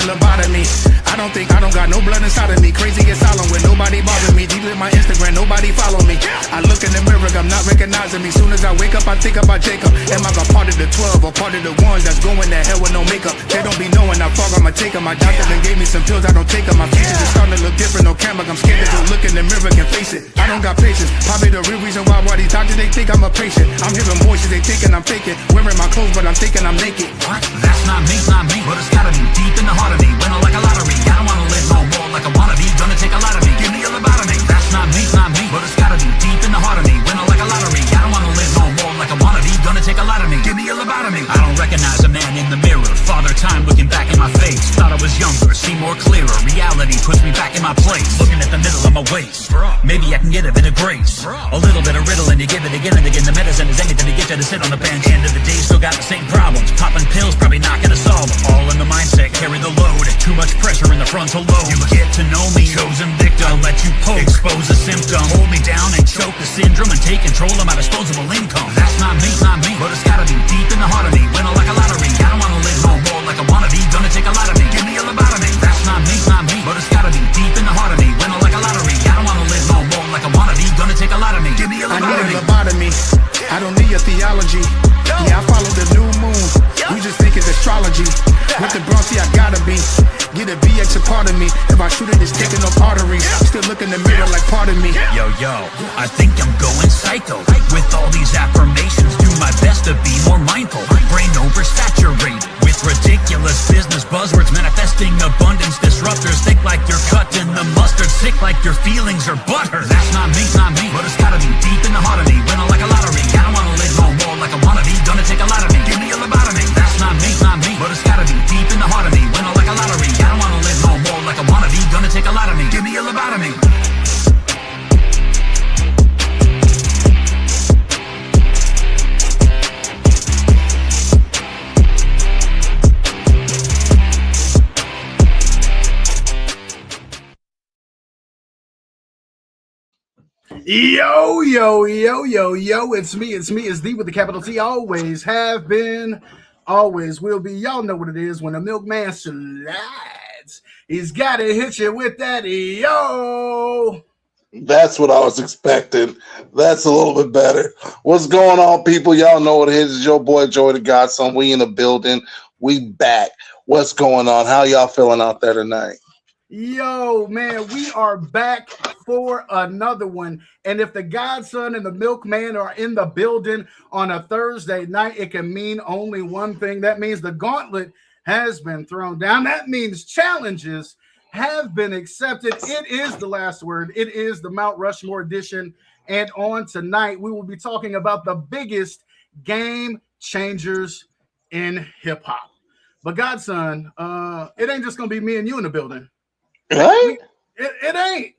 lobotomy. I don't got no blood inside of me. Crazy and silent with nobody bother me. Delete my Instagram, nobody follow me. I look in the mirror, I'm not recognizing me. Soon as I wake up, I think about Jacob. Am I a part of the 12 or part of the ones that's going to hell with no makeup? They don't be knowing how far I'ma take them. My doctor done gave me some pills, I don't take them. My features is starting to look different, no camera. I'm scared to go look in the mirror and face it. I don't got patience. Probably the real reason why these doctors, they think I'm a patient. I'm hearing voices, they thinking I'm faking. Wearing my clothes, but I'm thinking I'm naked. What? That's not me, but it's gotta be deep in the heart of me. Winning like a lottery. I don't wanna live no more like a wannabe. Gonna take a lot of me. Give me a lobotomy. That's not me, but it's gotta be deep in the heart of me. Winning like a lottery. I don't wanna live no more like a wannabe. Gonna take a lot of me. Give me a lobotomy. I don't recognize a man in the mirror. Father time looking back in my face. Thought I was younger, see more clearer. Reality puts me back in my place. Looking at the middle of my waist. Maybe I can get a bit of grace. A little bit of riddle and you give it again and again. The medicine is anything to get you to sit on the bench. End of the day, still got the same problems. Popping pills, probably not gonna solve them. All in the mindset, carry the load. Too much pressure in the frontal lobe. You get to know me, chosen victim. I'll let you poke, expose a symptom. Hold me down and choke the syndrome and take control of my disposable income. That's not me, but it's gotta be deep in the heart of me. Winning like a lottery. I don't wanna live no more like a wannabe. Gonna take a lot of me. Give me a lobotomy. That's not me, but it's gotta be deep in the heart of me. Winning like a lottery. I don't wanna live no more like a wannabe. Gonna take a lot of me. Give me a lobotomy. I need a lobotomy. I don't need a theology. Yeah, I follow the new moon. We just think it's astrology. With the Bronx, I gotta be. Get a BX a part of me. If I shoot it, it's taking up arteries. Still look in the mirror like part of me. Yo, I think I'm going psycho. With all these affirmations, do my best to be more mindful. Brain oversaturated with ridiculous business buzzwords. Manifesting abundance disruptors. Think like you're cutting the mustard. Sick like your feelings are butthurt. That's not me, but it's gotta be deep in the heart of me. Winning like a lottery. I don't wanna live no more like a wannabe. Gonna take a lot of me. Give me a lobotomy. That's not me, but it's gotta be deep in the heart of me. Winning like a lottery. I don't wanna live no more like a wannabe. Gonna take a lot of me. Give me a lobotomy. Yo, it's me, it's D with the capital T. Always have been, always will be. Y'all know what it is when the milkman slides. He's got to hit you with that, yo. That's what I was expecting. That's a little bit better. What's going on, people? Y'all know what it is. It's your boy, Joy the Godson. We in the building. We back. What's going on? How y'all feeling out there tonight? Yo, man, we are back for another one. And if the Godson and the Milkman are in the building on a Thursday night, it can mean only one thing. That means the gauntlet has been thrown down. That means challenges have been accepted. It is the last word. It is the Mount Rushmore edition. And on tonight, we will be talking about the biggest game changers in hip hop. But Godson, it ain't just going to be me and you in the building. Right? It ain't.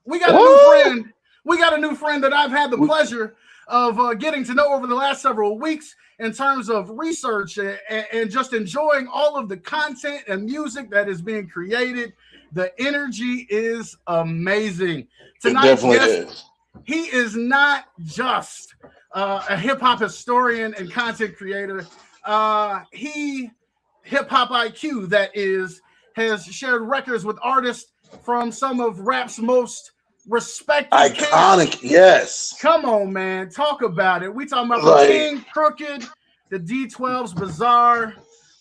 We got a new friend. We got a new friend that I've had the pleasure of getting to know over the last several weeks in terms of research and just enjoying all of the content and music that is being created. The energy is amazing. Tonight's guest, he is not just a hip hop historian and content creator. He hip hop IQ that has shared records with artists from some of rap's most respected iconic. Yes. Come on, man. Talk about it. We talking about the King Crooked, the D12's Bizarre,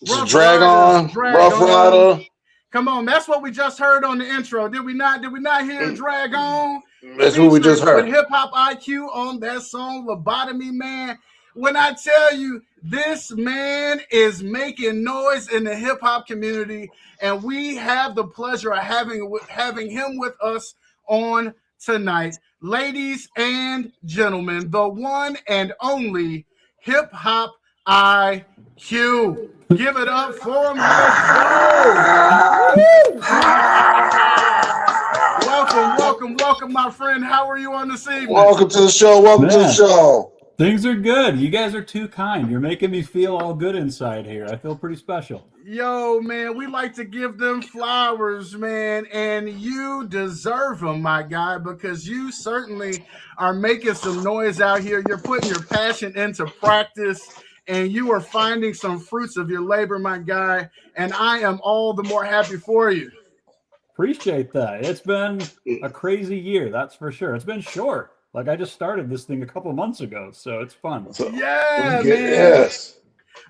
Rough Rider. Come on, that's what we just heard on the intro. Did we not hear Drag On? That's what we just heard. With Hip Hop IQ on that song, Lobotomy, man. When I tell you, this man is making noise in the hip hop community, and we have the pleasure of having him with us on tonight. Ladies and gentlemen, the one and only Hip Hop IQ. Give it up for him. Welcome, my friend. How are you on this evening? Welcome to the show. Things are good. You guys are too kind. You're making me feel all good inside here. I feel pretty special. Yo, man, we like to give them flowers, man, and you deserve them, my guy, because you certainly are making some noise out here. You're putting your passion into practice, and you are finding some fruits of your labor, my guy. And I am all the more happy for you. Appreciate that. It's been a crazy year, that's for sure. It's been short. Like I just started this thing a couple months ago, so it's fun. Yeah, man. Yes.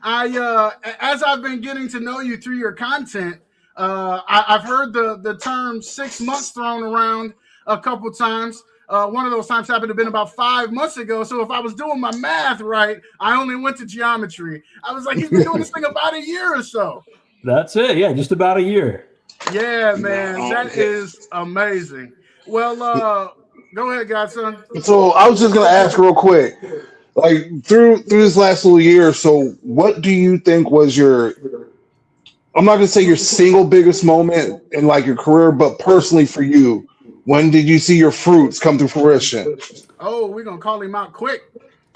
As I've been getting to know you through your content, I've heard the term 6 months thrown around a couple times. One of those times happened to have been about 5 months ago. So if I was doing my math right, I only went to geometry. I was like, he's been doing this thing about a year or so. That's it. Yeah, just about a year. Yeah, man, that is amazing. Well, go ahead, Godson. So I was just gonna ask real quick, like through this last little year or so, what do you think was your? I'm not gonna say your single biggest moment in like your career, but personally for you, when did you see your fruits come to fruition? Oh, we're gonna call him out quick.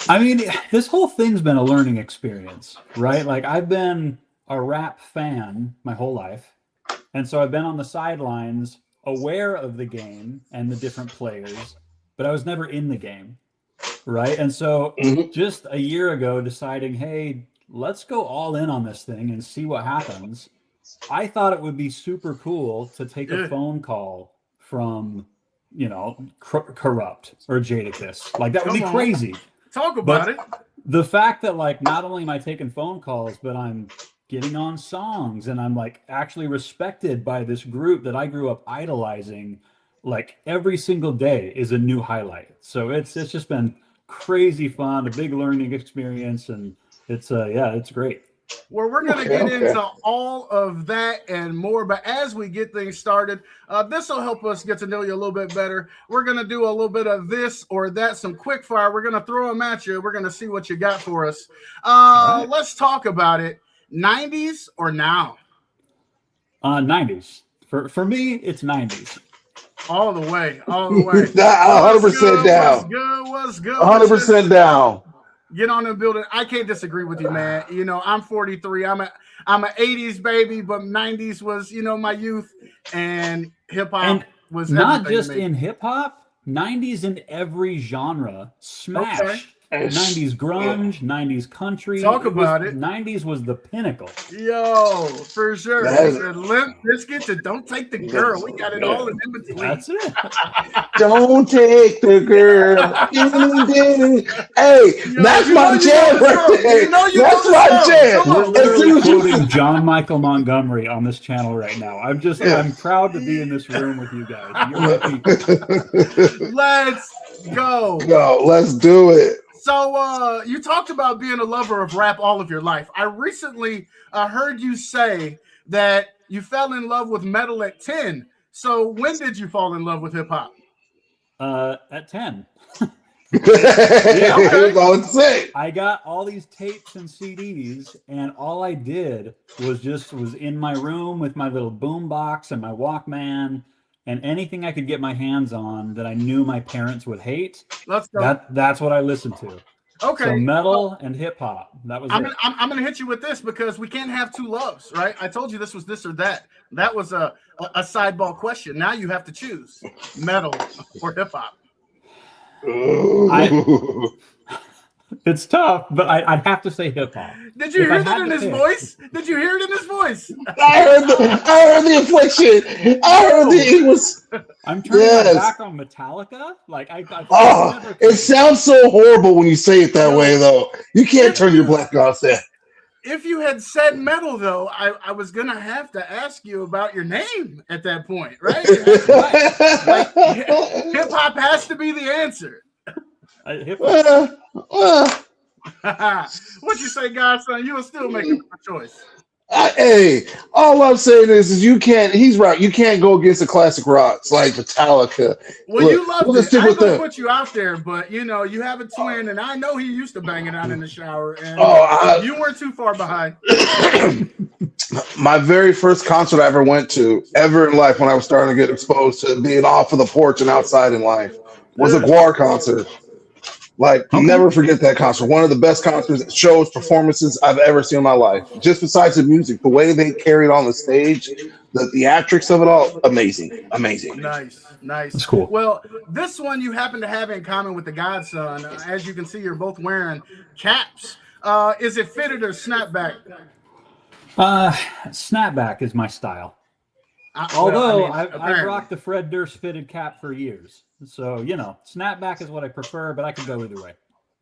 I mean, this whole thing's been a learning experience, right? Like I've been a rap fan my whole life. And so I've been on the sidelines aware of the game and the different players, but I was never in the game, right? And so just a year ago deciding, hey, let's go all in on this thing and see what happens. I thought it would be super cool to take a phone call from, Corrupt or Jadakiss. Like that would be crazy. Talk about it. The fact that like not only am I taking phone calls, but I'm getting on songs and I'm like actually respected by this group that I grew up idolizing, like every single day is a new highlight. So it's just been crazy fun, a big learning experience, and it's great. Well, we're going to get into all of that and more, but as we get things started, this will help us get to know you a little bit better. We're going to do a little bit of this or that, some quick fire. We're going to throw them at you. We're going to see what you got for us. Let's talk about it. 90s or now? 90s. For me, it's 90s. All the way. 100% down. What's good? 100% down. Get on the building. I can't disagree with you, man. I'm 43. I'm a 80s baby, but 90s was, my youth, and hip hop was not just in hip hop. 90s in every genre. Smash. Okay. 90s grunge, 90s country. Talk about it. 90s was the pinnacle. Yo, for sure. Limp Bizkit to Don't Take the Girl. We got it all in between. That's it. Don't take the girl. Hey, that's my jam right there. That's my jam. We're literally quoting John Michael Montgomery on this channel right now. I'm proud to be in this room with you guys. Let's go. Let's do it. So you talked about being a lover of rap all of your life. I recently heard you say that you fell in love with metal at 10. So when did you fall in love with hip hop? At 10. I got all these tapes and CDs, and all I did was in my room with my little boom box and my Walkman, and anything I could get my hands on that I knew my parents would hate. Let's go. That's what I listened to. Okay. So metal and hip hop. That was I'm gonna hit you with this because we can't have two loves, right? I told you this was this or that. That was a sideball question. Now you have to choose metal or hip hop. It's tough, but I'd have to say hip hop. Did you hear that in his voice? Did you hear it in his voice? I heard the inflection. I heard it was. I'm turning my back on Metallica. Like it sounds so horrible when you say it that way, though. You can't turn your back on that. If you had said metal, though, I was gonna have to ask you about your name at that point, right? Hip hop has to be the answer. Hip-hop. What you say, Godson? You will still make a choice. Hey, all I'm saying is you can't. He's right. You can't go against the classic rocks like Metallica. Well, you love it. I'm gonna put you out there, but you have a twin, and I know he used to bang it out in the shower, and you weren't too far behind. My very first concert I ever went to, ever in life, when I was starting to get exposed to being off of the porch and outside in life, was a Guar concert. Never forget that concert. One of the best concerts, shows, performances I've ever seen in my life. Just besides the music, the way they carried on the stage, the theatrics of it all, amazing. Nice. That's cool. Well, this one you happen to have in common with the Godson. As you can see, you're both wearing caps. Is it fitted or snapback? Snapback is my style. Although I've rocked the Fred Durst fitted cap for years. So, snapback is what I prefer, but I could go either way.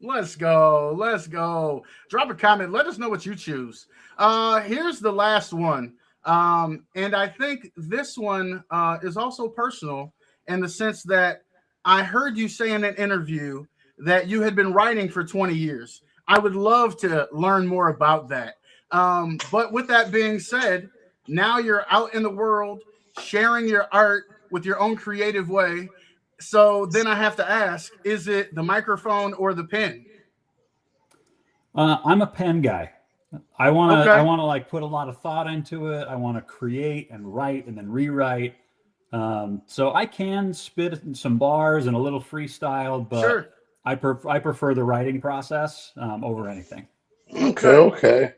Let's go. Let's go. Drop a comment. Let us know what you choose. Here's the last one. And I think this one is also personal in the sense that I heard you say in an interview that you had been writing for 20 years. I would love to learn more about that. But with that being said, now you're out in the world sharing your art with your own creative way. So then I have to ask, is it the microphone or the pen? I'm a pen guy. I want to like put a lot of thought into it. I want to create and write and then rewrite. So I can spit some bars and a little freestyle, but sure. I prefer the writing process over anything. Okay.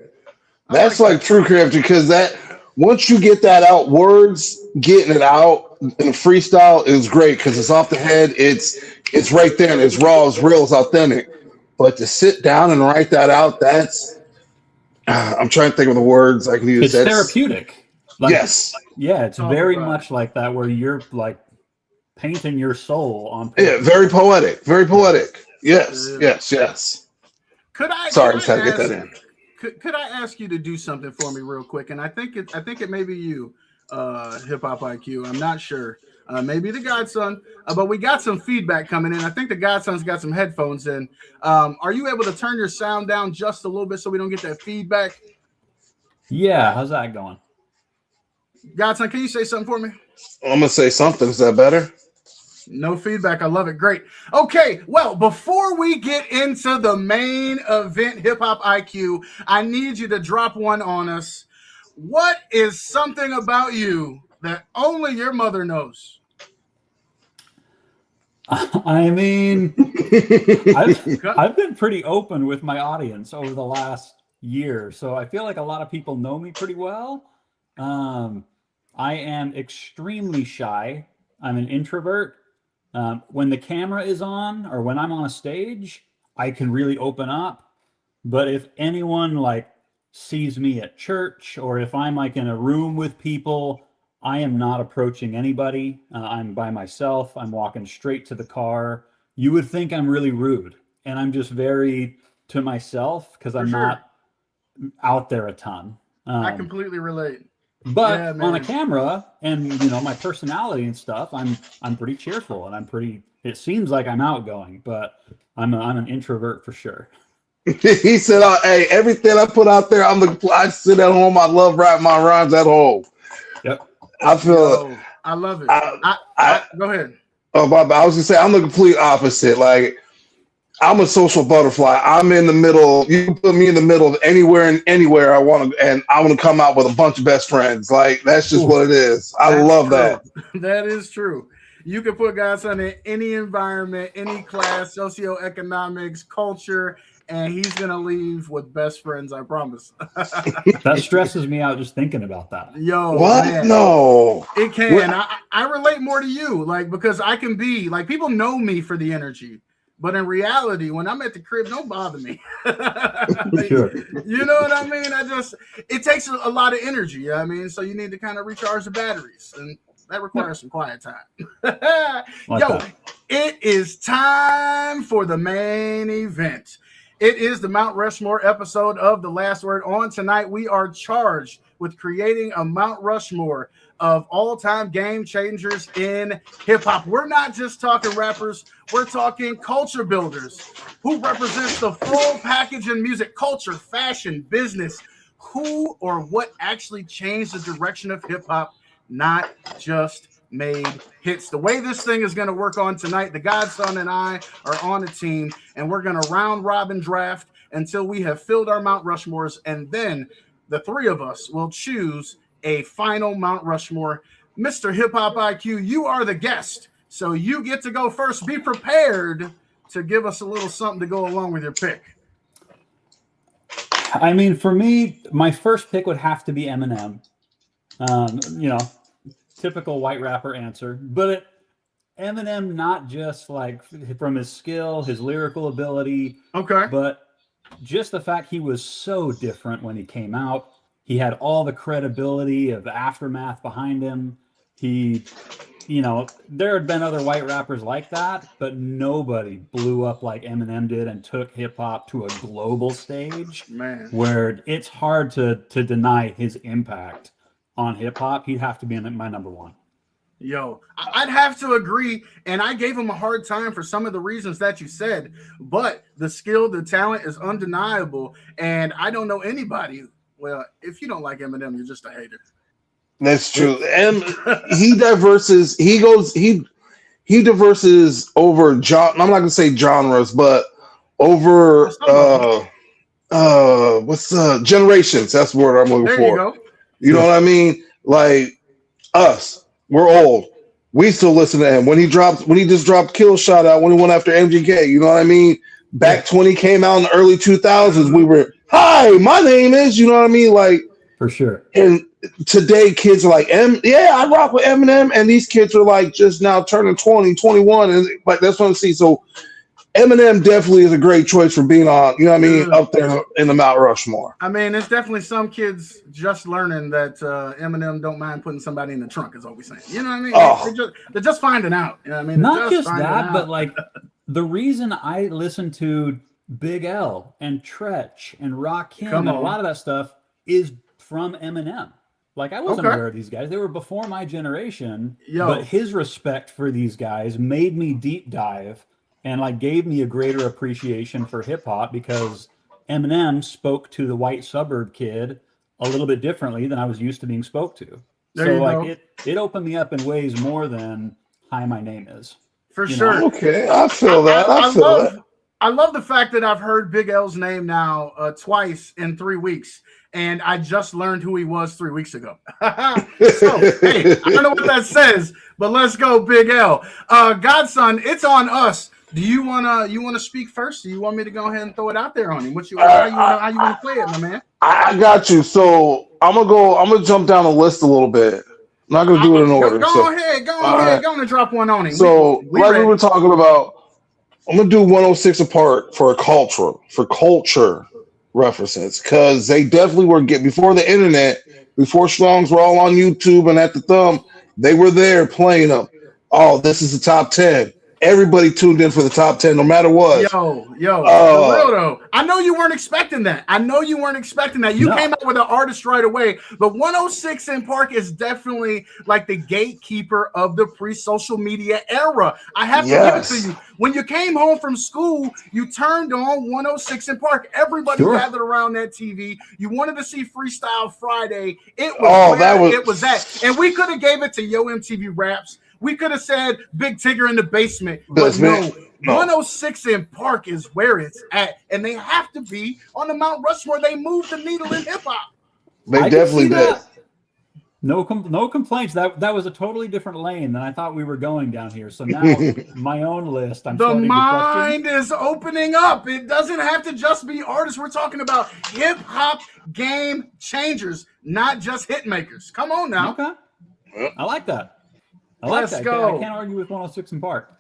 That's like true creativity, because that once you get that out, words getting it out in freestyle is great because it's off the head. It's right there and it's raw, it's real, it's authentic. But to sit down and write that out, that's I'm trying to think of the words I can use. It's therapeutic. Yes. Yeah, it's very much like that, where you're like painting your soul on paper. Yeah, very poetic. Very poetic. Yes. Could I? Sorry, I just had to get that in. Could I ask you to do something for me real quick? And I think it may be you, Hip Hop IQ. I'm not sure. Maybe the Godson, but we got some feedback coming in. I think the Godson's got some headphones in. Are you able to turn your sound down just a little bit so we don't get that feedback? Yeah, how's that going? Godson, can you say something for me? I'm gonna say something. Is that better? No feedback. I love it. Great. Okay. Well, before we get into the main event, Hip Hop IQ, I need you to drop one on us. What is something about you that only your mother knows? I mean, I've been pretty open with my audience over the last year, so I feel like a lot of people know me pretty well. I am extremely shy. I'm an introvert. When the camera is on or when I'm on a stage, I can really open up. But if anyone like sees me at church or if I'm like in a room with people, I am not approaching anybody. I'm by myself. I'm walking straight to the car. You would think I'm really rude, and I'm just very to myself because I'm not out there a ton. I completely relate. But on a camera and my personality and stuff, I'm pretty cheerful and it seems like I'm outgoing, but I'm an introvert for sure. He said, "Hey, everything I put out there, I sit at home. I love writing my rhymes at home." Yep. I feel. I love it. Go ahead. Oh, Bob, I was gonna say I'm the complete opposite. Like, I'm a social butterfly. I'm in the middle. You put me in the middle of anywhere and anywhere I want to, and I want to come out with a bunch of best friends. Like, that's just what it is. I love that. That is true. You can put Godson in any environment, any class, socioeconomics, culture, and he's going to leave with best friends, I promise. That stresses me out just thinking about that. Yo, what? Man. No. It can. I relate more to you, like, because I can be, like, people know me for the energy. But in reality, when I'm at the crib, don't bother me. Sure. You know what I mean? It takes a lot of energy. You know what I mean? So you need to kind of recharge the batteries. And that requires some quiet time. It is time for the main event. It is the Mount Rushmore episode of The Last Word On. Tonight, we are charged with creating a Mount Rushmore of all-time game changers in hip-hop. We're not just talking rappers. We're talking culture builders who represents the full package in music, culture, fashion, business. Who or what actually changed the direction of hip-hop, not just made hits. The way this thing is going to work on tonight, the Godson and I are on a team, and we're going to round robin draft until we have filled our Mount Rushmores, and then the three of us will choose a final Mount Rushmore. Mr. Hip Hop IQ, you are the guest, so you get to go first. Be prepared to give us a little something to go along with your pick. I mean, for me, my first pick would have to be Eminem. Typical white rapper answer, but Eminem, not just like from his skill, his lyrical ability, but just the fact he was so different when he came out. He had all the credibility of the aftermath behind him. He, there had been other white rappers like that, but nobody blew up like Eminem did and took hip hop to a global stage. Man, where it's hard to deny his impact on hip hop. He'd have to be my number one. Yo, I'd have to agree, and I gave him a hard time for some of the reasons that you said, but the skill, the talent is undeniable, and I don't know anybody. Well, if you don't like Eminem, you're just a hater. That's true. And he diverses. He diverses over I'm not gonna say genres, but over generations. That's the word I'm looking for. There you go. You know what I mean? Like us. We're old. We still listen to him when he just dropped Kill Shot out when he went after MGK. You know what I mean? Back when he came out in the early 2000s, we were, hi, my name is, you know what I mean? Like, for sure. And today kids are like, I rock with Eminem, and these kids are like just now turning 20, 21, and like that's what I see. So Eminem definitely is a great choice for being on, you know what I mean, up there in the Mount Rushmore. I mean, it's definitely some kids just learning that Eminem don't mind putting somebody in the trunk, is what we're saying. You know what I mean? Oh. They're just finding out. You know what I mean? Not just that, but like the reason I listen to Big L and Tretch and Rakim and a lot of that stuff is from Eminem. Like, I wasn't aware of these guys. They were before my generation, but his respect for these guys made me deep dive and like gave me a greater appreciation for hip hop because Eminem spoke to the white suburb kid a little bit differently than I was used to being spoke to. It opened me up in ways more than hi, my name is. For sure. Know? Okay, I feel that. I love the fact that I've heard Big L's name now twice in 3 weeks, and I just learned who he was 3 weeks ago. So, hey, I don't know what that says, but let's go, Big L. Godson, it's on us. Do you wanna speak first? Do you want me to go ahead and throw it out there on him? How you wanna play it, my man? I got you. So I'm gonna jump down the list a little bit. I'm not gonna do it in order. Go ahead, go and drop one on him. So we were talking about, I'm gonna do 106 apart for culture references, because they definitely were before the internet, before Strongs were all on YouTube and at the thumb, they were there playing them. Oh, this is the top 10. Everybody tuned in for the top 10, no matter what. Yo, for real though. I know you weren't expecting that. You came out with an artist right away, but 106 in Park is definitely like the gatekeeper of the pre-social media era. I have to give it to you. When you came home from school, you turned on 106 in Park. Everybody gathered around that TV. You wanted to see Freestyle Friday. It was that. And we could have gave it to Yo MTV Raps. We could have said Big Tigger in the basement, but no. 106 in Park is where it's at, and they have to be on the Mount Rushmore. They moved the needle in hip hop. They definitely did. No complaints. That was a totally different lane than I thought we were going down here. So now my own list. The mind is opening up. It doesn't have to just be artists. We're talking about hip hop game changers, not just hit makers. Come on now. Okay, I like that. Let's go. I can't argue with 106 in Park.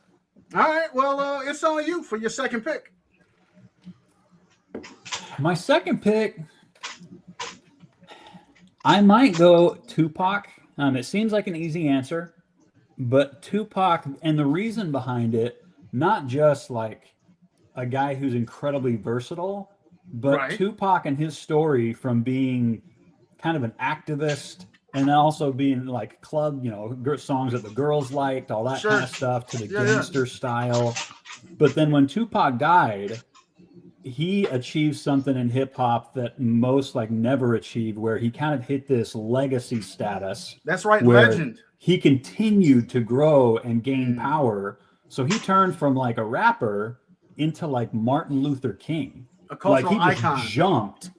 All right. Well, it's on you for your second pick. My second pick, I might go Tupac. It seems like an easy answer, but Tupac, and the reason behind it, not just like a guy who's incredibly versatile, but Tupac and his story from being kind of an activist and then also being like club, songs that the girls liked, all that kind of stuff, to the gangster style. But then when Tupac died, he achieved something in hip hop that most like never achieved, where he kind of hit this legacy status. That's right, legend. He continued to grow and gain power. So he turned from like a rapper into like Martin Luther King. A cultural icon. Just jumped.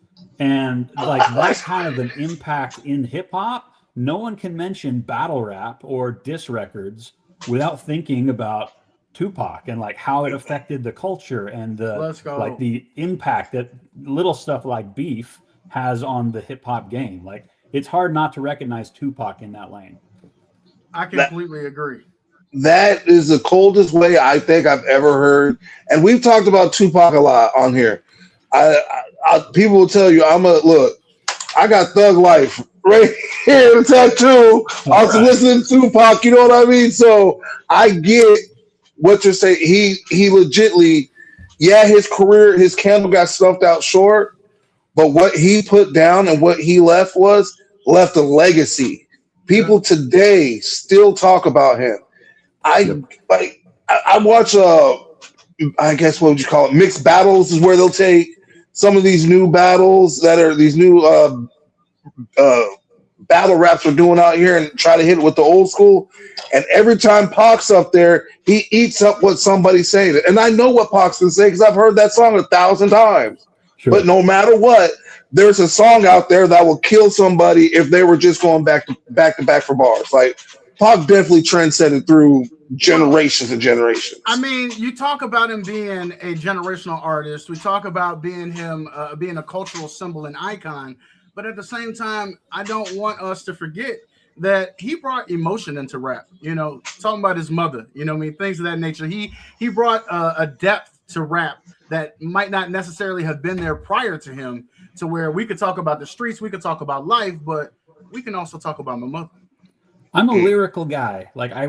And like that kind of an impact in hip hop, no one can mention battle rap or diss records without thinking about Tupac and like how it affected the culture and like the impact that little stuff like beef has on the hip hop game. Like it's hard not to recognize Tupac in that lane. I completely agree. That is the coldest way I think I've ever heard. And we've talked about Tupac a lot on here. People will tell you look. I got Thug Life right here, the tattoo. I was listening to Tupac. You know what I mean? So I get what you're saying. He legitly, his career, his candle got snuffed out short, but what he put down and what he left a legacy. People today still talk about him. I watch I guess what would you call it? Mixed battles is where they'll take some of these new battles that are these new battle raps are doing out here and try to hit it with the old school. And every time Pac's up there, he eats up what somebody's saying. And I know what Pac's gonna say because I've heard that song 1,000 times. Sure. But no matter what, there's a song out there that will kill somebody if they were just going back to back for bars. Like Pac definitely transcended through generations and generations. I mean, you talk about him being a generational artist. We talk about being a cultural symbol and icon. But at the same time, I don't want us to forget that he brought emotion into rap. You know, talking about his mother. You know what I mean? Things of that nature. He brought a depth to rap that might not necessarily have been there prior to him, to where we could talk about the streets, we could talk about life, but we can also talk about my mother. I'm a lyrical guy. Like I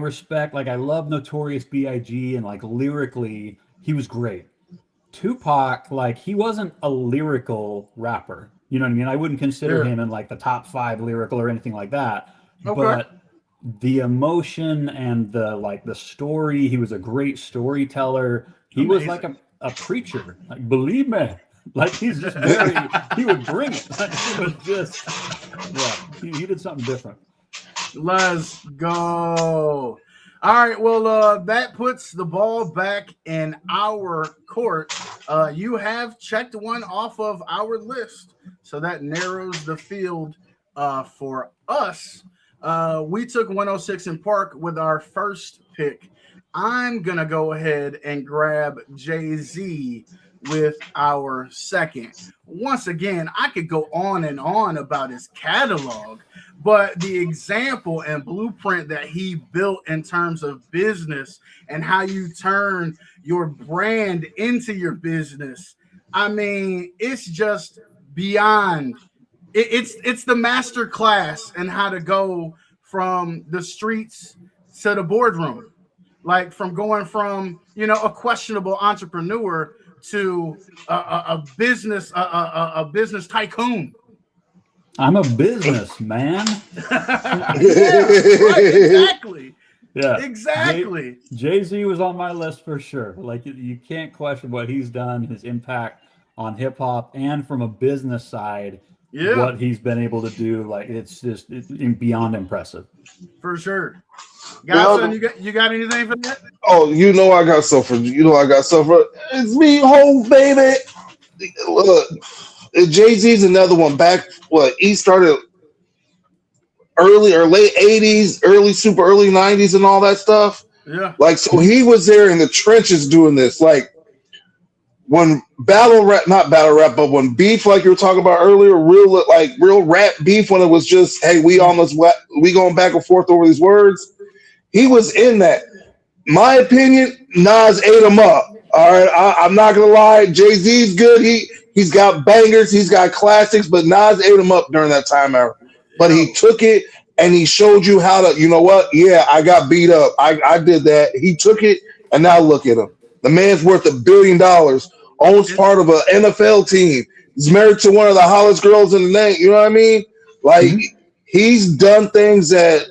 love Notorious B.I.G. and like lyrically, he was great. Tupac, like he wasn't a lyrical rapper. You know what I mean? I wouldn't consider him in like the top 5 lyrical or anything like that. Okay. But the emotion and the story, he was a great storyteller. He was like a preacher. Like, believe me. Like he's just he would bring it. Like, he was just, he did something different. Let's go. All right, well, that puts the ball back in our court. You have checked one off of our list, so that narrows the field for us. We took 106 in Park with our first pick. I'm going to go ahead and grab Jay-Z with our second. Once again, I could go on and on about his catalog, but the example and blueprint that he built in terms of business and how you turn your brand into your business, I mean, it's just beyond. It's the master class in how to go from the streets to the boardroom, like from going from, a questionable entrepreneur to a business tycoon. I'm a business man. Yeah, right, exactly. Yeah, exactly. Jay-Z was on my list for sure. Like you can't question what he's done, his impact on hip hop, and from a business side, what he's been able to do. Like it's beyond impressive. For sure. Godson, you got anything for that? Oh, I got something. It's me, home baby. Look, Jay-Z's another one. He started early or late 80s, super early 90s and all that stuff. Yeah. Like, so he was there in the trenches doing this. Like, when not battle rap, but when beef, like you were talking about earlier, real rap beef, when it was just, hey, we going back and forth over these words. He was in that. My opinion, Nas ate him up. All right, I'm not gonna lie. Jay-Z's good. He's got bangers. He's got classics. But Nas ate him up during that time era. But he took it and he showed you how to. You know what? Yeah, I got beat up. I did that. He took it, and now look at him. The man's worth $1 billion. Owns part of an NFL team. He's married to one of the hottest girls in the name. You know what I mean? Like he's done things that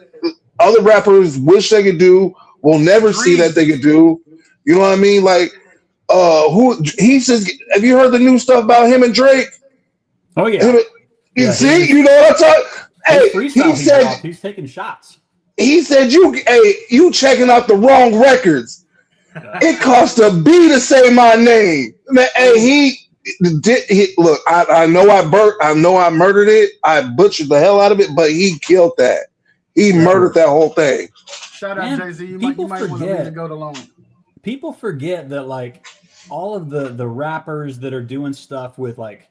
other rappers wish they could do, will never see that they could do. You know what I mean? Like, he says, have you heard the new stuff about him and Drake? Oh, yeah. See, you know what I'm talking? Hey, he said he's taking shots. He said, you checking out the wrong records. It cost a B to say my name. Man, hey, look, I know I murdered it. I butchered the hell out of it, but he killed that. He murdered that whole thing. Shout out, Jay-Z. You might want to go to loan. People forget that, like, all of the rappers that are doing stuff with, like,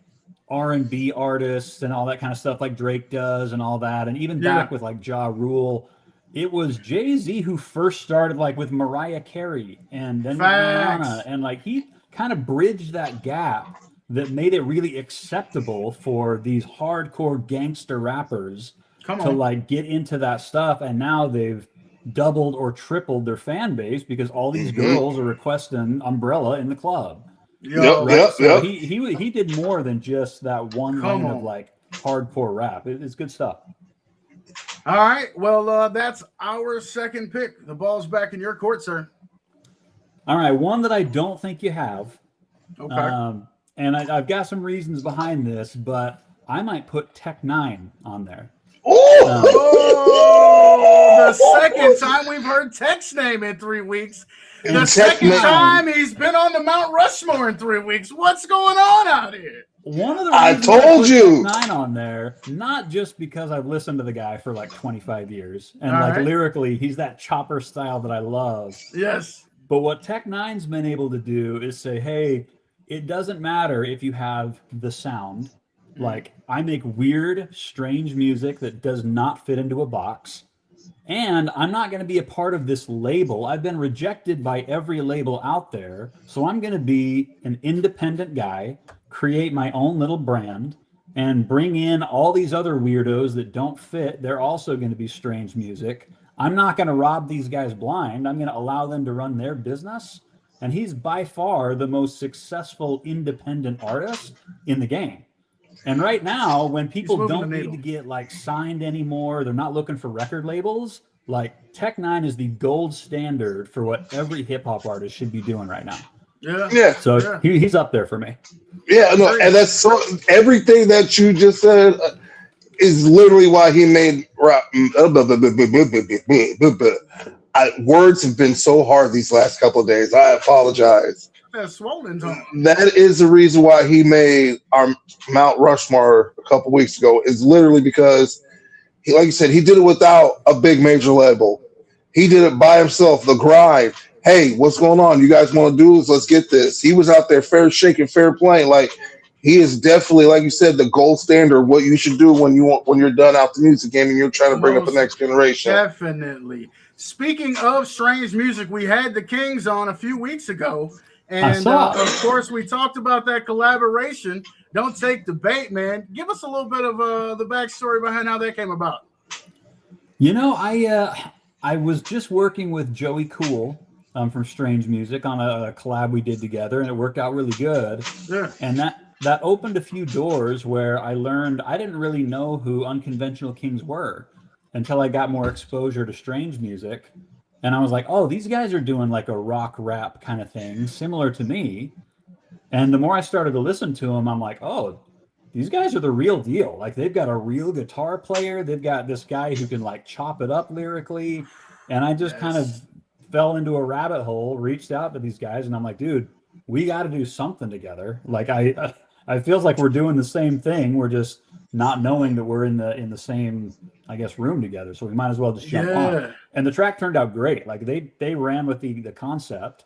R&B artists and all that kind of stuff like Drake does and all that, and even back with, like, Ja Rule, it was Jay-Z who first started, like, with Mariah Carey and then Rihanna, and, like, he kind of bridged that gap that made it really acceptable for these hardcore gangster rappers to like get into that stuff. And now they've doubled or tripled their fan base because all these girls are requesting Umbrella in the club. So he did more than just that one lane of like hardcore rap. It's good stuff. All right. Well, that's our second pick. The ball's back in your court, sir. All right. One that I don't think you have. Okay. And I've got some reasons behind this, but I might put Tech 9 on there. The second time we've heard Tech's name in 3 weeks. The second time he's been on the Mount Rushmore in 3 weeks. What's going on out here? One of the I reasons told you Tech 9 on there, not just because I've listened to the guy for like 25 years and lyrically, he's that chopper style that I love. Yes. But what Tech 9's been able to do is say, hey, it doesn't matter if you have the sound. Like, I make weird, strange music that does not fit into a box. And I'm not going to be a part of this label. I've been rejected by every label out there. So I'm going to be an independent guy, create my own little brand, and bring in all these other weirdos that don't fit. They're also going to be strange music. I'm not going to rob these guys blind. I'm going to allow them to run their business. And he's by far the most successful independent artist in the game. And right now, when people don't need to get like signed anymore, they're not looking for record labels, like Tech 9 is the gold standard for what every hip hop artist should be doing right now. So he's up there for me. And that's so everything that you just said is literally why he made rap. Words have been so hard these last couple of days. I apologize. That is the reason why he made our Mount Rushmore a couple weeks ago. Is literally because he, like you said, he did it without a big major label. He did it by himself. The grind. Hey, what's going on? You guys want to do this? Let's get this. He was out there fair shaking, fair playing. Like he is definitely, like you said, the gold standard. What you should do when you're done out the music game and you're trying to bring up the next generation. Definitely. Speaking of strange music, we had the Kings on a few weeks ago. And of course, we talked about that collaboration. Don't take the bait, man. Give us a little bit of the backstory behind how that came about. You know, I was just working with Joey Cool from Strange Music on a collab we did together, and it worked out really good. Yeah. And that opened a few doors where I learned I didn't really know who Unconventional Kings were until I got more exposure to Strange Music. And I was like, oh, these guys are doing like a rock rap kind of thing, similar to me. And the more I started to listen to them, I'm like, oh, these guys are the real deal. Like they've got a real guitar player. They've got this guy who can like chop it up lyrically. And I just kind of fell into a rabbit hole, reached out to these guys. And I'm like, dude, we got to do something together. Like I feels like we're doing the same thing. We're just not knowing that we're in the same, I guess, room together. So we might as well just jump on. And the track turned out great. Like they ran with the concept,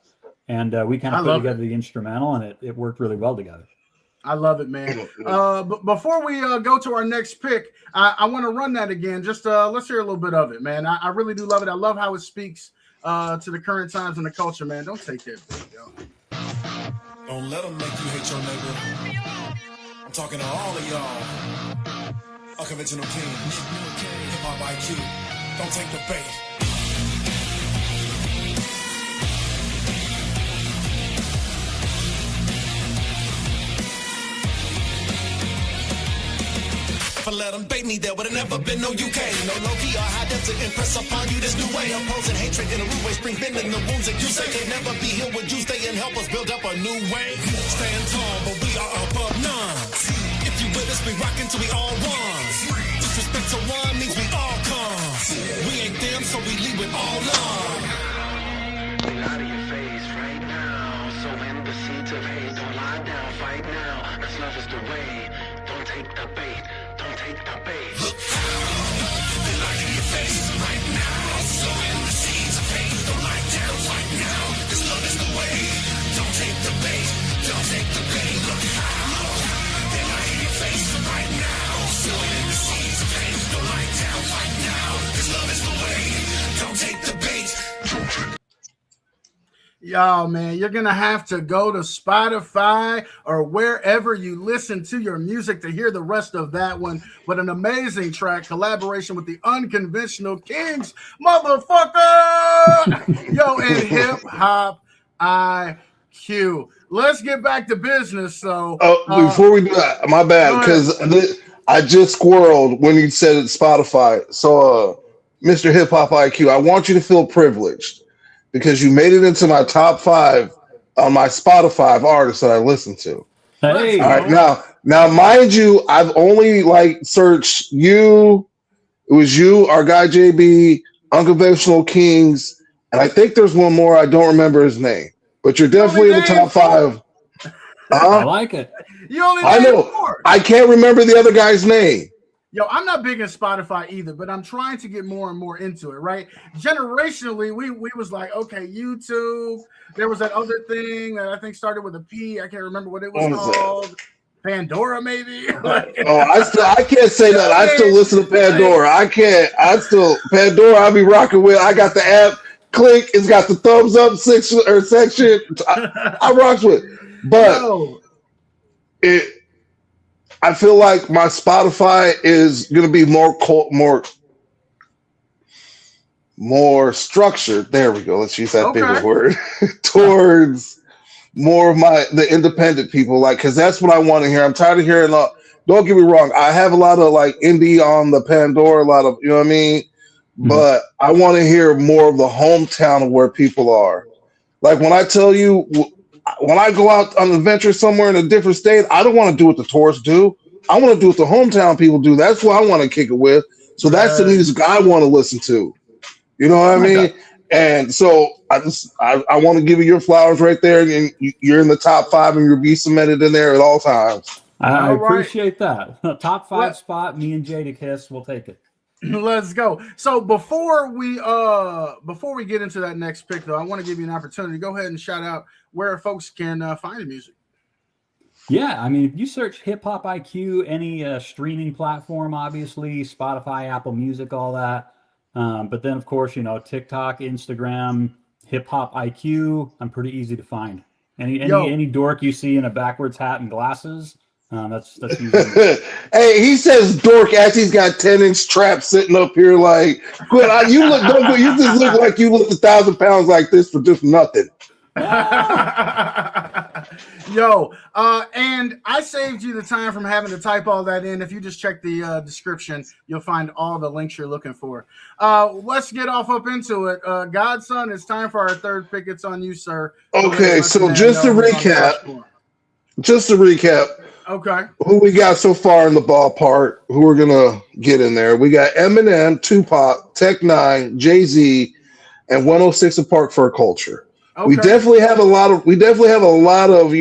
and we kind of put together the instrumental, and it worked really well together. I love it, man. But before we go to our next pick, I want to run that again. Just let's hear a little bit of it, man. I really do love it. I love how it speaks to the current times and the culture, man. Don't take that, yo. Don't let them make you hate your neighbor. I'm talking to all of y'all. Unconventional Kings, hip-hop IQ. Don't take the bait. If I let them bait me, there would have never been no UK. No low-key or high depth to impress upon you this new way. Opposing hatred in a rude way, spring bending the wounds that you say can never be healed. Would you stay and help us build up a new way? Stand tall, but we are above none. If you with us, we rockin' till we all one. Disrespect to one means we all come. We ain't them, so we lead with all love. Out of your face right now. So in the seats of hate, don't lie down, fight now. Cause love is the way. Don't take the bait. Don't take the bait. Look they lie in your face right now. So in the seeds of hate, don't lie down, fight now. Cause love is the way. Don't take the bait. Don't take the bait. Look how they lie in your face right now. So in the seeds of hate, don't lie down, fight now. Cause love is the way. Don't take the bait. Yo, man, you're gonna have to go to Spotify or wherever you listen to your music to hear the rest of that one. But an amazing track, collaboration with the Unconventional Kings, motherfucker. Yo, and Hip Hop IQ. Let's get back to business. So, Before we do that, my bad, because I just squirreled when you said it's Spotify. So, Mr. Hip Hop IQ, I want you to feel privileged because you made it into my top 5 on my Spotify of artists that I listen to. Hey, All right, now, mind you, I've only searched you. It was you, our guy JB, Unconventional Kings, and I think there's one more. I don't remember his name, but you're definitely in the top 5. I like it. You only I know. 4. I can't remember the other guy's name. Yo, I'm not big in Spotify either, but I'm trying to get more and more into it, right? Generationally, we was like, okay, YouTube. There was that other thing that I think started with a P. I can't remember what it was called. Pandora, maybe. I can't say that. I still listen to Pandora. I can't. Pandora. I'll be rocking with. I got the app. Click. It's got the thumbs up section. I rocks with, but I feel like my Spotify is going to be more structured. There we go. Let's use that bigger word towards more of the independent people, because that's what I want to hear. I'm tired of hearing. Don't get me wrong. I have a lot of indie on the Pandora, a lot of, you know what I mean? Mm-hmm. But I want to hear more of the hometown of where people are. Like when I tell you, when I go out on an adventure somewhere in a different state, I don't want to do what the tourists do. I want to do what the hometown people do. That's what I want to kick it with. So that's the music I want to listen to. You know what I mean? And so I want to give you your flowers right there, and you're in the top 5, and you'll be cemented in there at all times. I appreciate that. Top 5 spot, me and Jada Kiss, we'll take it. Let's go. So before we get into that next pick, though, I want to give you an opportunity to go ahead and shout out where folks can find the music. Yeah, I mean, if you search Hip Hop IQ, any streaming platform, obviously, Spotify, Apple Music, all that. But then, of course, TikTok, Instagram, Hip Hop IQ. I'm pretty easy to find. Any dork you see in a backwards hat and glasses, that's usually. Hey, he says dork as he's got 10-inch traps sitting up here like, you just look like you lift 1,000 pounds like this for just nothing. Yo, and I saved you the time from having to type all that in. If you just check the description, you'll find all the links you're looking for. Let's get up into it. Godson, it's time for our third pick. It's on you, sir. Okay, so just to recap. Okay. Who we got so far in the ballpark? Who we're gonna get in there? We got Eminem, Tupac, Tech Nine, Jay-Z, and 106 & Park for Culture. Okay. We definitely have a lot of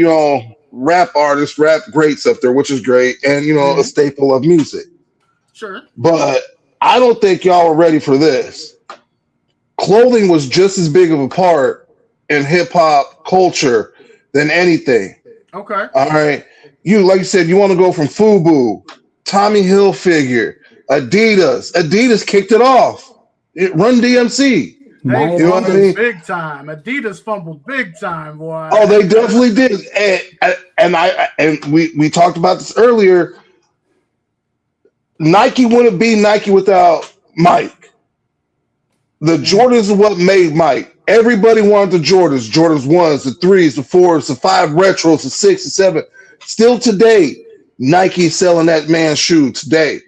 rap artists, rap greats up there, which is great, and a staple of music. Sure. But I don't think y'all are ready for this. Clothing was just as big of a part in hip hop culture than anything. Okay. All right. Like you said, you want to go from FUBU, Tommy Hilfiger, Adidas. Adidas kicked it off. Run DMC. They fumbled big time. Adidas fumbled big time, boy. Oh, they definitely did. And we talked about this earlier. Nike wouldn't be Nike without Mike. The Jordans are what made Mike. Everybody wanted the Jordans. Jordans 1s, the 3s, the 4s, the 5 retros, the 6, the 7. Still today, Nike's selling that man's shoe today.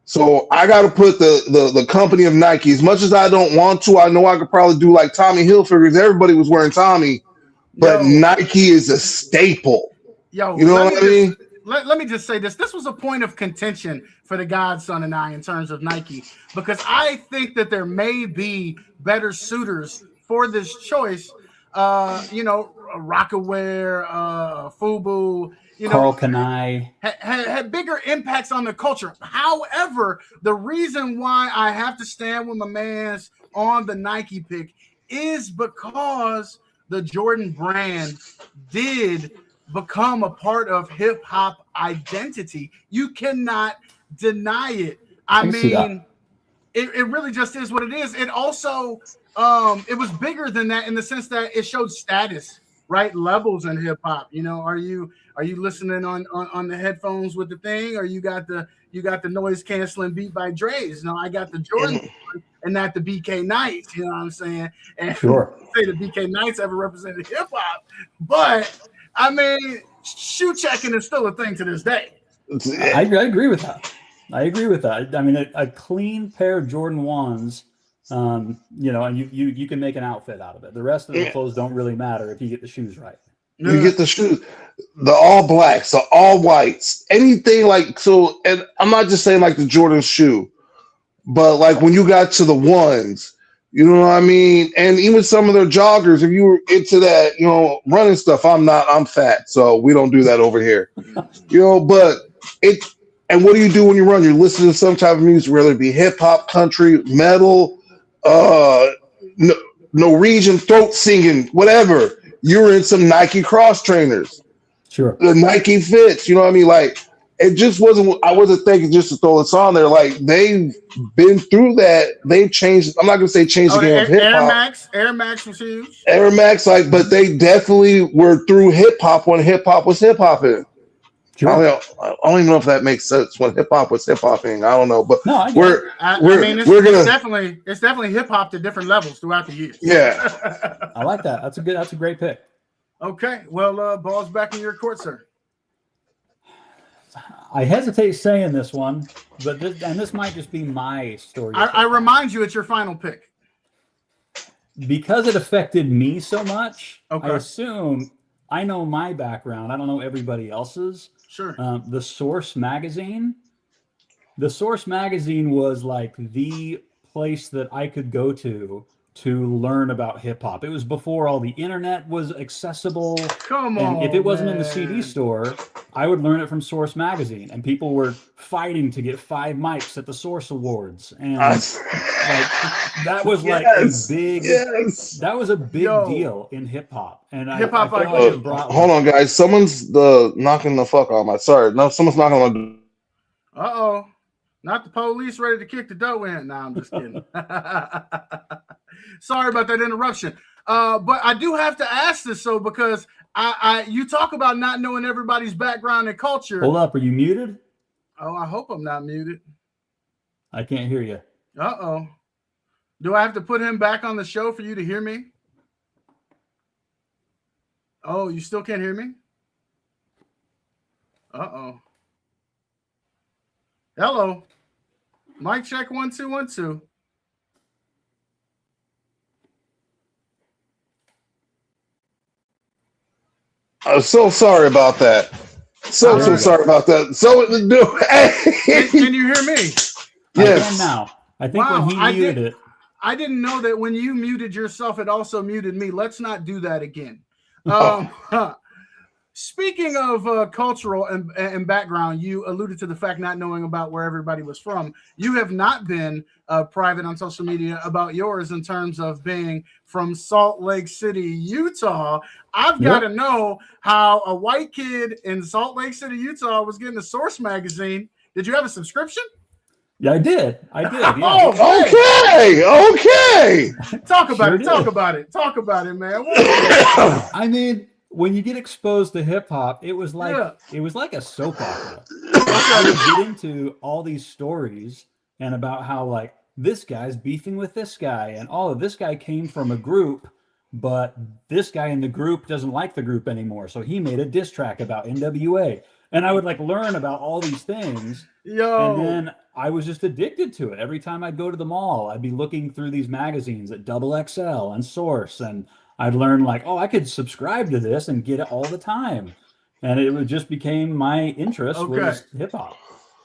So I got to put the company of Nike, as much as I don't want to, I know I could probably do like Tommy Hilfiger. Everybody was wearing Tommy, but Nike is a staple. You know what I mean? Let me just say this. This was a point of contention for the Godson and I in terms of Nike, because I think that there may be better suitors for this choice. Rockaware, FUBU, Carl Kanai had bigger impacts on the culture. However, the reason why I have to stand with my man's on the Nike pick is because the Jordan brand did become a part of hip hop identity. You cannot deny it. I mean, it really just is what it is. It also it was bigger than that in the sense that it showed status, right? Levels in hip hop. You know, are you listening on the headphones with the thing, or you got the noise canceling beat by Dre's? No, I got the Jordan and not the BK Knights. You know what I'm saying? And Sure. say the BK Knights ever represented hip hop, but I mean, shoe checking is still a thing to this day. I agree with that. I mean, a clean pair of Jordan 1s, you know, and you can make an outfit out of it. The rest of the clothes don't really matter if you get the shoes right. You get the shoes, the all blacks, the all whites, anything like so. And I'm not just saying like the Jordan shoe, but like when you got to the ones, you know what I mean? And even some of their joggers, if you were into that, you know, running stuff, I'm fat, so we don't do that over here. You know, but and what do you do when you run? You listen to some type of music, whether it be hip hop, country, metal, Norwegian throat singing, whatever. You're in some Nike cross trainers. Sure. The Nike fits, you know what I mean? Like, it just wasn't, I wasn't thinking just to throw this on there. Like, they've been through that. They've changed, I'm not going to say change the game of hip hop. Air Max was huge. Air Max, like, but they definitely were through hip hop when hip hop was hip hopping. Sure. I don't even know if that makes sense when hip hop was hip hopping. I don't know, but no, it's definitely hip hop to different levels throughout the years. Yeah, I like that. That's a great pick. Okay, well, ball's back in your court, sir. I hesitate saying this one, but this might just be my story. I remind you, it's your final pick because it affected me so much. Okay. I assume I know my background. I don't know everybody else's. Sure. The Source magazine. The Source magazine was like the place that I could go to learn about hip hop. It was before all the internet was accessible. Come on. And if it wasn't in the CD store, I would learn it from Source magazine. And people were fighting to get 5 mics at the Source Awards. And that was like a big that was a big deal in hip hop. And hip hop hold on, guys. Someone's knocking the fuck on my someone's knocking on my uh-oh. Not the police ready to kick the dough in. Nah, I'm just kidding. Sorry about that interruption. But I do have to ask this, so because you talk about not knowing everybody's background and culture. Hold up, are you muted? Oh, I hope I'm not muted. I can't hear you. Uh-oh. Do I have to put him back on the show for you to hear me? Oh, you still can't hear me? Uh-oh. Hello. Mic check 1 2 1 2. I'm so sorry about that. So sorry about that. So can you hear me? Yes. I can now. I think when he muted it. I didn't know that when you muted yourself, it also muted me. Let's not do that again. Speaking of cultural and background, you alluded to the fact not knowing about where everybody was from. You have not been private on social media about yours in terms of being from Salt Lake City, Utah. I've got to know how a white kid in Salt Lake City, Utah was getting a Source magazine. Did you have a subscription? Yeah, I did. Yeah. Oh, okay. Talk about it, man. I mean, when you get exposed to hip hop, it was like a soap opera. You get into all these stories and about how like this guy's beefing with this guy, and this guy came from a group, but this guy in the group doesn't like the group anymore, so he made a diss track about NWA. And I would like learn about all these things. And then I was just addicted to it. Every time I'd go to the mall, I'd be looking through these magazines at XXL and Source, and I'd learn like, oh, I could subscribe to this and get it all the time. And it just became my interest was hip hop.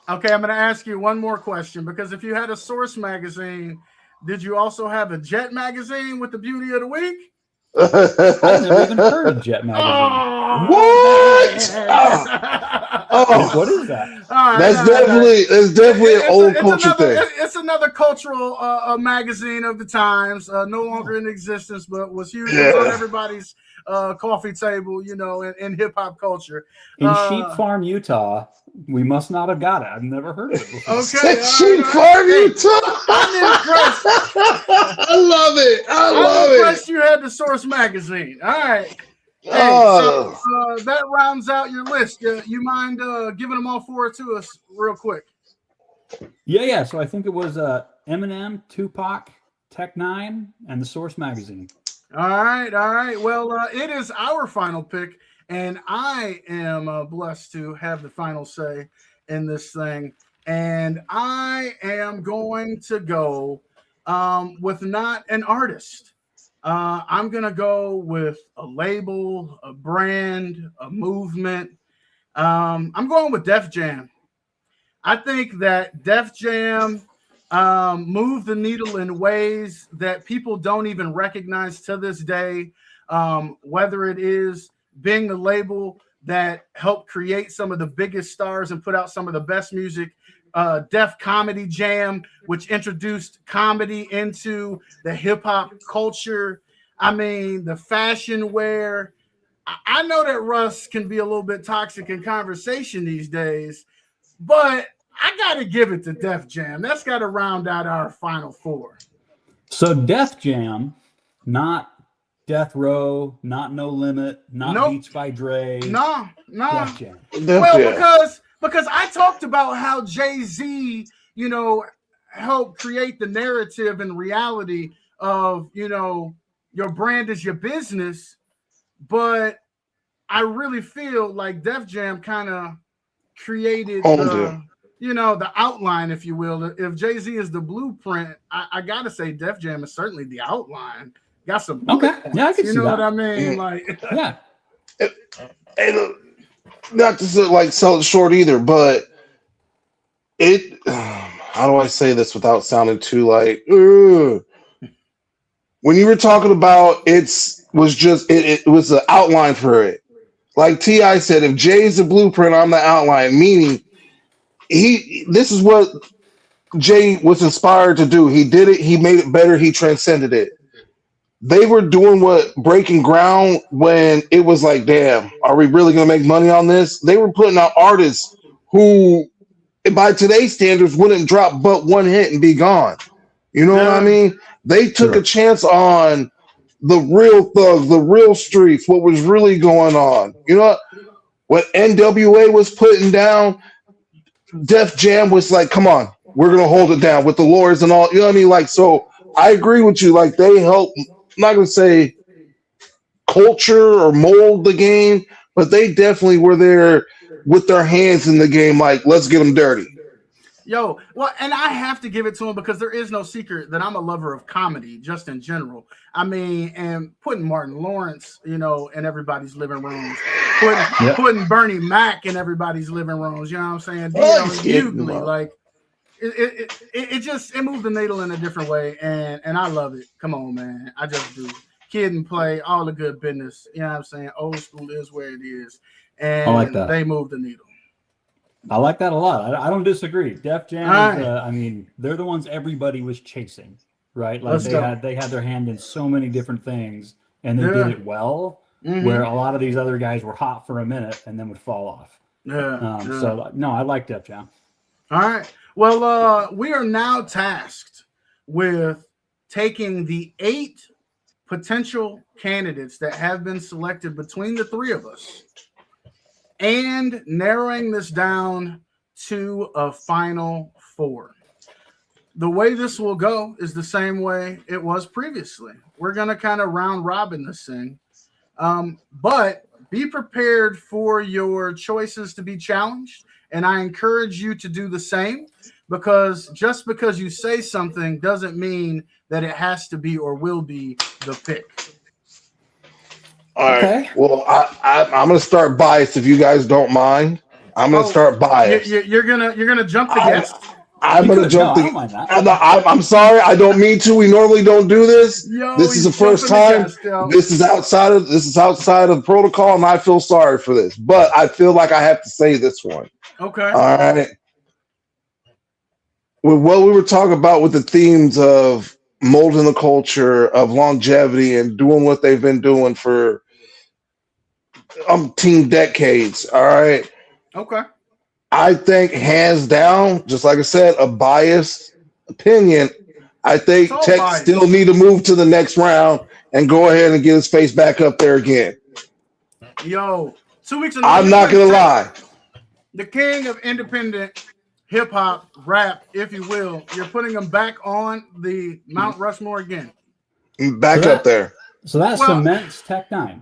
Okay, I'm going to ask you one more question, because if you had a Source magazine, did you also have a Jet magazine with the Beauty of the Week? I've never even heard of Jet Magazine. What? What is that? That's definitely an old culture thing. It's another cultural magazine of the times, no longer in existence, but was huge on everybody's coffee table, you know, in hip hop culture. In Sheep Farm, Utah, we must not have got it. I've never heard of it before. Okay, Sheep Farm, Utah. I'm impressed. I love it. I'm impressed you had the Source magazine. All right. Hey, so that rounds out your list. You mind giving them all four to us real quick? Yeah. So I think it was Eminem, Tupac, Tech Nine, and the Source magazine. All right. Well, it is our final pick, and I am blessed to have the final say in this thing. And I am going to go with not an artist. I'm going to go with a label, a brand, a movement. I'm going with Def Jam. I think that Def Jam moved the needle in ways that people don't even recognize to this day, whether it is being the label that helped create some of the biggest stars and put out some of the best music, Def Comedy Jam, which introduced comedy into the hip-hop culture. I mean, the fashion wear. I know that Russ can be a little bit toxic in conversation these days, but I got to give it to Def Jam. That's got to round out our final four. So Def Jam, not Death Row, not No Limit, not Beats by Dre. No. Def Jam. Because I talked about how Jay-Z, you know, helped create the narrative and reality of, you know, your brand is your business. But I really feel like Def Jam kind of created you know, the outline, if you will. If Jay-Z is the blueprint, I gotta say Def Jam is certainly the outline. Got some okay. Yeah, I can see you know that. what I mean? Like, yeah. And not to like sell it short either, but it. How do I say this without sounding too like? Ugh. When you were talking about it was the outline for it. Like T.I. said, if Jay's the blueprint, I'm the outline. Meaning, this is what Jay was inspired to do. He did it. He made it better. He transcended it. They were doing breaking ground when it was like, damn, are we really going to make money on this? They were putting out artists who, by today's standards, wouldn't drop but one hit and be gone. You know what I mean? They took a chance on the real thugs, the real streets, what was really going on. You know what NWA was putting down? Def Jam was like, come on, we're going to hold it down with the lawyers and all. You know what I mean? Like, so I agree with you. Like, they helped, I'm not going to say culture or mold the game, but they definitely were there with their hands in the game. Like, let's get them dirty. Yo, well, and I have to give it to him because there is no secret that I'm a lover of comedy just in general. I mean, and putting Martin Lawrence, you know, in everybody's living rooms, putting Bernie Mac in everybody's living rooms, you know what I'm saying? Hughley, like it moved the needle in a different way, and I love it. Come on, man, I just do. Kid and Play, all the good business, you know what I'm saying? Old school is where it is, and I like that. They moved the needle. I like that a lot. I don't disagree. Def Jam, I mean, they're the ones everybody was chasing, right? Like they had their hand in so many different things, and they did it well. Mm-hmm. Where a lot of these other guys were hot for a minute and then would fall off. So no, I like Def Jam. All right. Well, we are now tasked with taking the 8 potential candidates that have been selected between the three of us, and narrowing this down to a final 4. The way this will go is the same way it was previously. We're going to kind of round robin this thing. But be prepared for your choices to be challenged. And I encourage you to do the same, because just because you say something doesn't mean that it has to be or will be the pick. All right. Well, I'm going to start biased if you guys don't mind. I'm going to start biased. You're gonna jump the guest. I'm You gonna could. No, jump I the. don't mind that. I'm sorry. I don't mean to. We normally don't do this. Yo, This is he's the first jumping the time. gas, yo. This is outside of protocol, and I feel sorry for this. But I feel like I have to say this one. Okay. All right. With what we were talking about with the themes of molding the culture, of longevity, and doing what they've been doing for umpteen decades. All right. Okay. I think hands down, just like I said, a biased opinion. I think It's all Tech biased. still need to move to the next round and go ahead and get his face back up there again. Yo, 2 weeks in a row. I'm not gonna lie. The king of independent hip hop, rap, if you will. You're putting him back on the Mount Rushmore again. Back up there. So that Well, cements Tech 9.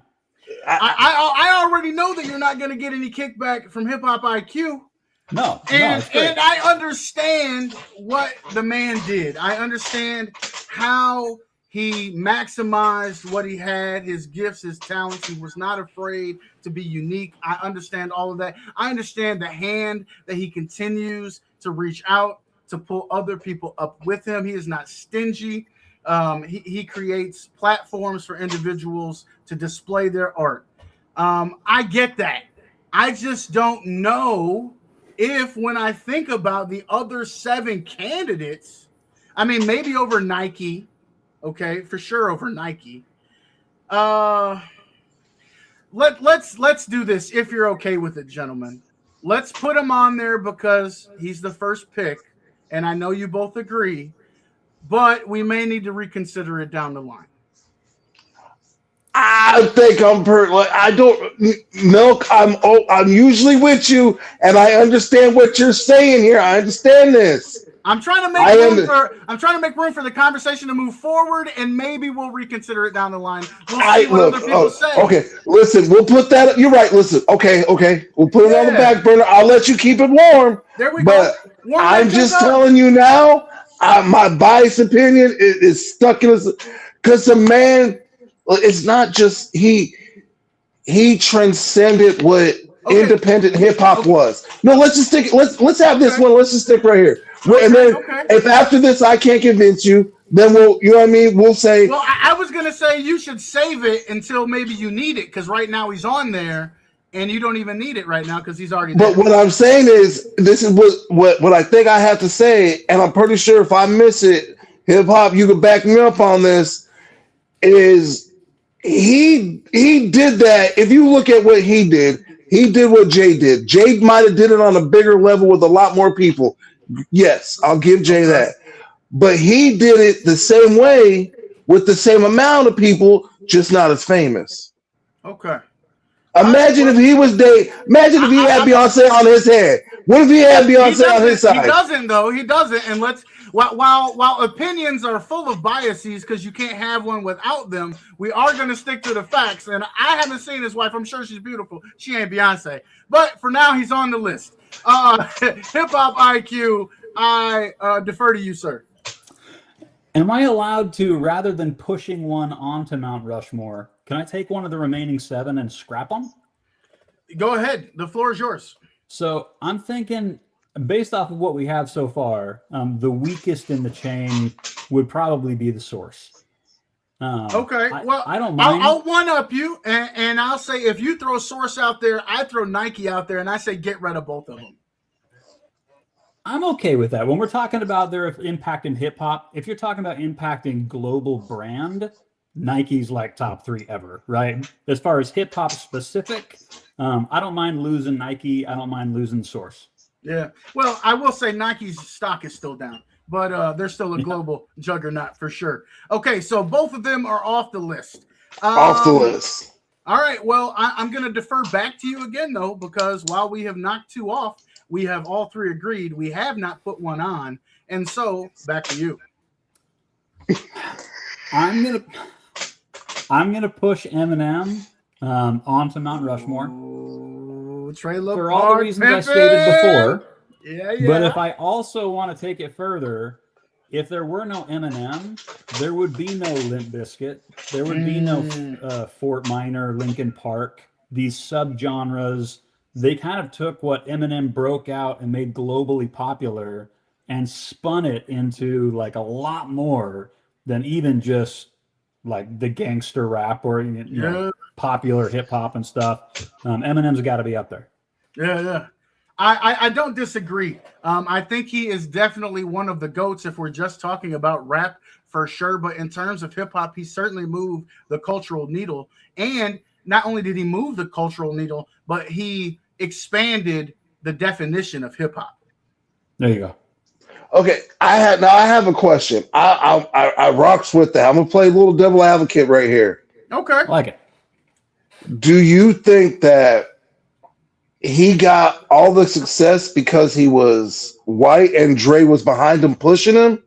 I already know that you're not going to get any kickback from Hip Hop IQ. No, And, it's great. and I understand what the man did. I understand how he maximized what he had, his gifts, his talents. He was not afraid to be unique. I understand all of that. I understand the hand that he continues to reach out to pull other people up with him. He is not stingy. He creates platforms for individuals to display their art. I get that. I just don't know if, when I think about the other 7 candidates, I mean, maybe over Nike. Okay, for sure over Nike. Let's do this if you're okay with it, gentlemen. Let's put him on there because he's the first pick, and I know you both agree, but we may need to reconsider it down the line. I think I don't Milk. I'm usually with you, and I understand what you're saying here. I understand this. I'm trying to make room for the conversation to move forward, and maybe we'll reconsider it down the line. We'll see what other people say. Okay, listen, we'll put that. You're right. Listen, okay, we'll put it on the back burner. I'll let you keep it warm. There we go. But I'm just telling you now. My biased opinion is stuck in this because the man. It's not just he transcended what independent hip hop was. No, let's just stick. Let's have this one. Let's just stick right here. And then if after this I can't convince you, then we'll, you know what I mean? We'll say. Well, I was gonna say you should save it until maybe you need it, because right now he's on there and you don't even need it right now because he's already there. But what I'm saying is, this is what I think I have to say, and I'm pretty sure if I miss it, hip hop, you can back me up on this. Is he did that? If you look at what he did what Jay did. Jay might have did it on a bigger level with a lot more people. Yes, I'll give Jay that. But he did it the same way with the same amount of people, just not as famous. Okay. Imagine if he was Imagine if he had Beyonce on his head. What if he had Beyonce on his side? He doesn't, though. He doesn't. And while opinions are full of biases, because you can't have one without them, we are going to stick to the facts. And I haven't seen his wife. I'm sure she's beautiful. She ain't Beyonce. But for now, he's on the list. Hip Hop IQ, I defer to you, sir. Am I allowed to, rather than pushing one onto Mount Rushmore, can I take one of the remaining 7 and scrap them? Go ahead. The floor is yours. So I'm thinking, based off of what we have so far, the weakest in the chain would probably be the Source. Okay. Well, I don't mind. I'll one-up you, and I'll say if you throw Source out there, I throw Nike out there, and I say get rid of both of them. I'm okay with that. When we're talking about their impact in hip hop, if you're talking about impacting global brand, Nike's like top 3 ever, right? As far as hip hop specific, I don't mind losing Nike. I don't mind losing Source. Yeah. Well, I will say Nike's stock is still down, but they're still a global juggernaut for sure. Okay, so both of them are off the list. Off the list. All right. Well, I'm going to defer back to you again, though, because while we have knocked 2 off, we have all 3 agreed. We have not put one on. And so back to you. I'm gonna push Eminem onto Mount Rushmore. Ooh, Trailer for all the reasons I stated before. Yeah. But if I also want to take it further, if there were no Eminem, there would be no Limp Bizkit. There would be no Fort Minor, Linkin Park. These subgenres, they kind of took what Eminem broke out and made globally popular and spun it into like a lot more than even just like the gangster rap or popular hip hop and stuff. Eminem's got to be up there. Yeah. I don't disagree. I think he is definitely one of the GOATs if we're just talking about rap for sure. But in terms of hip hop, he certainly moved the cultural needle. And not only did he move the cultural needle, but he expanded the definition of hip hop. There you go. Okay, I have a question. I rocks with that. I'm gonna play a little devil advocate right here. Okay. I like it. Do you think that he got all the success because he was white and Dre was behind him pushing him,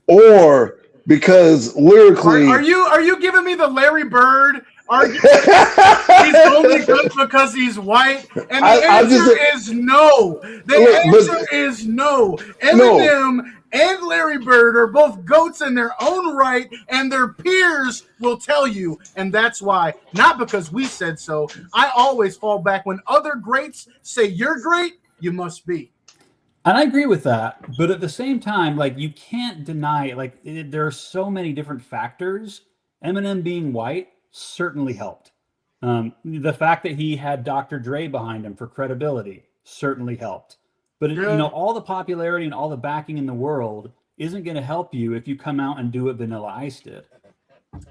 or because lyrically, are you giving me the Larry Bird? He's only good because he's white, and the answer is no. The answer is no. Eminem and Larry Bird are both GOATs in their own right, and their peers will tell you, and that's why. Not because we said so. I always fall back when other greats say you're great, you must be. And I agree with that, but at the same time, like you can't deny, like there are so many different factors. Eminem being white certainly helped. The fact that he had Dr. Dre behind him for credibility certainly helped. But all the popularity and all the backing in the world isn't going to help you if you come out and do what Vanilla Ice did.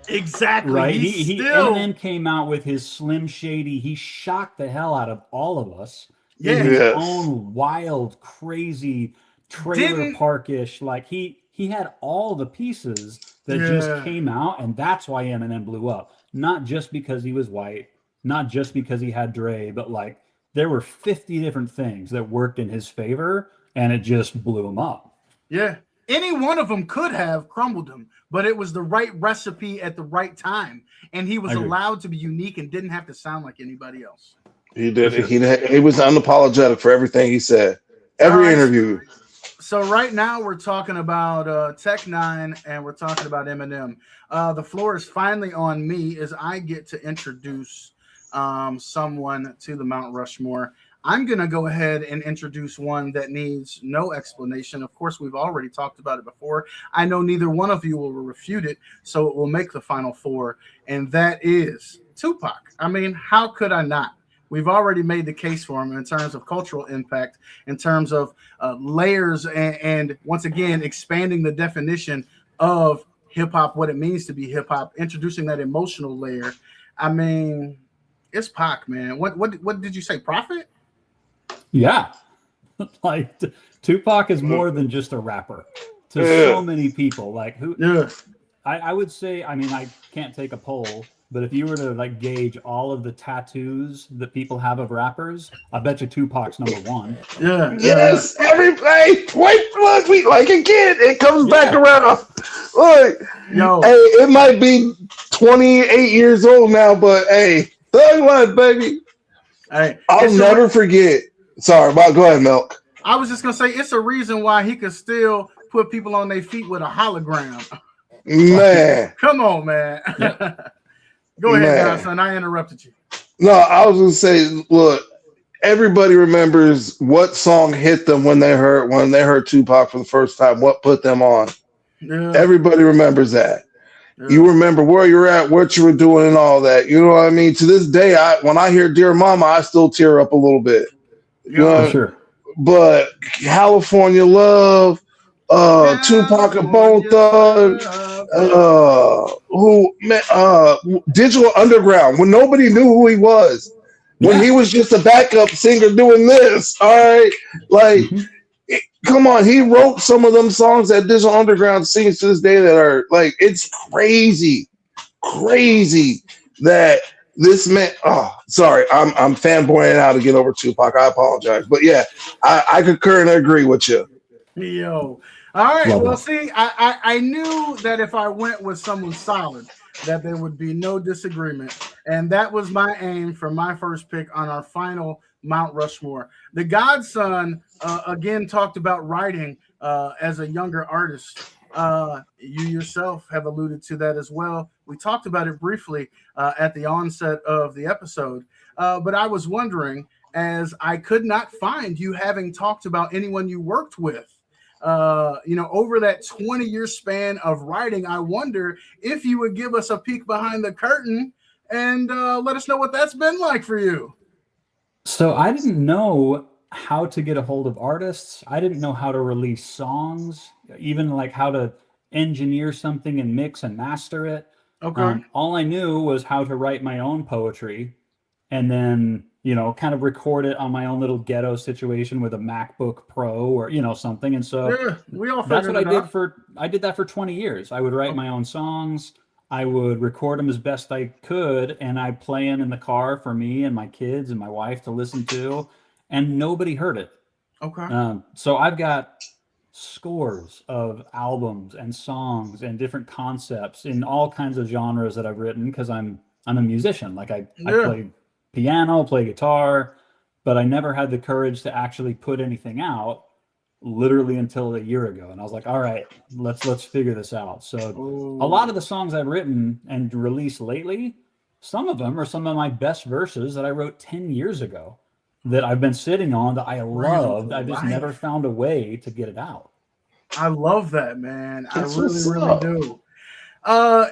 Exactly. Right? Eminem came out with his Slim Shady. He shocked the hell out of all of us. In his own wild, crazy trailer parkish. Like he had all the pieces that just came out, and that's why Eminem blew up. Not just because he was white, not just because he had Dre, but like there were 50 different things that worked in his favor, and it just blew him up. Yeah. Any one of them could have crumbled him, but it was the right recipe at the right time. And he was allowed to be unique and didn't have to sound like anybody else. He did. He was unapologetic for everything he said. Every interview. So right now we're talking about Tech Nine and we're talking about Eminem. The floor is finally on me as I get to introduce someone to the Mount Rushmore. I'm going to go ahead and introduce one that needs no explanation. Of course, we've already talked about it before. I know neither one of you will refute it, so it will make the final four, and that is Tupac. I mean, how could I not? We've already made the case for him in terms of cultural impact, in terms of layers, and once again, expanding the definition of hip-hop, what it means to be hip-hop, introducing that emotional layer. I mean, it's Pac, man. What did you say, Prophet? Yeah. Like, Tupac is more than just a rapper to so many people. Like, I would say, I mean, I can't take a poll, but if you were to like gauge all of the tattoos that people have of rappers, I bet you Tupac's number one. Yeah. Yes. Everybody, look, like again, it comes back around. Look, hey, it might be 28 years old now, but hey, thug life, baby. Hey, I'll never forget. Sorry, go ahead, Milk. I was just gonna say it's a reason why he could still put people on their feet with a hologram. Man, come on, man. Go ahead, Godson. I interrupted you. No, I was gonna say, look, everybody remembers what song hit them when they heard Tupac for the first time. What put them on? Yeah. Everybody remembers that. Yeah. You remember where you're at, what you were doing, and all that. You know what I mean? To this day, when I hear "Dear Mama," I still tear up a little bit. You know? For sure. But California Love, Tupac and Bone Thug, Digital Underground, when nobody knew who he was, when he was just a backup singer doing this. All right, like, come on, he wrote some of them songs that Digital Underground sings to this day that are like, it's crazy that this man. Oh, sorry, I'm fanboying out to get over Tupac. I apologize, but yeah, I concur and agree with you. Yo. All right. Well, see, I knew that if I went with someone solid, that there would be no disagreement. And that was my aim for my first pick on our final Mount Rushmore. The Godson, again, talked about writing as a younger artist. You yourself have alluded to that as well. We talked about it briefly at the onset of the episode. But I was wondering, as I could not find you having talked about anyone you worked with over that 20-year span of writing, I wonder if you would give us a peek behind the curtain and let us know what that's been like for you. So I didn't know how to get a hold of artists. I didn't know how to release songs, even like how to engineer something and mix and master it. Okay. All I knew was how to write my own poetry and then, kind of record it on my own little ghetto situation with a MacBook Pro or, something. And so Yeah, we all that's figured what it out. I did that for 20 years. I would write my own songs. I would record them as best I could, and I'd play them in the car for me and my kids and my wife to listen to, and nobody heard it. Okay. So I've got scores of albums and songs and different concepts in all kinds of genres that I've written because I'm a musician. Like I play piano, play guitar, but I never had the courage to actually put anything out literally until a year ago. And I was like, all right, let's figure this out. So a lot of the songs I've written and released lately, some of them are some of my best verses that I wrote 10 years ago that I've been sitting on that I loved. I just never found a way to get it out. I love that, man. That's I really, really do.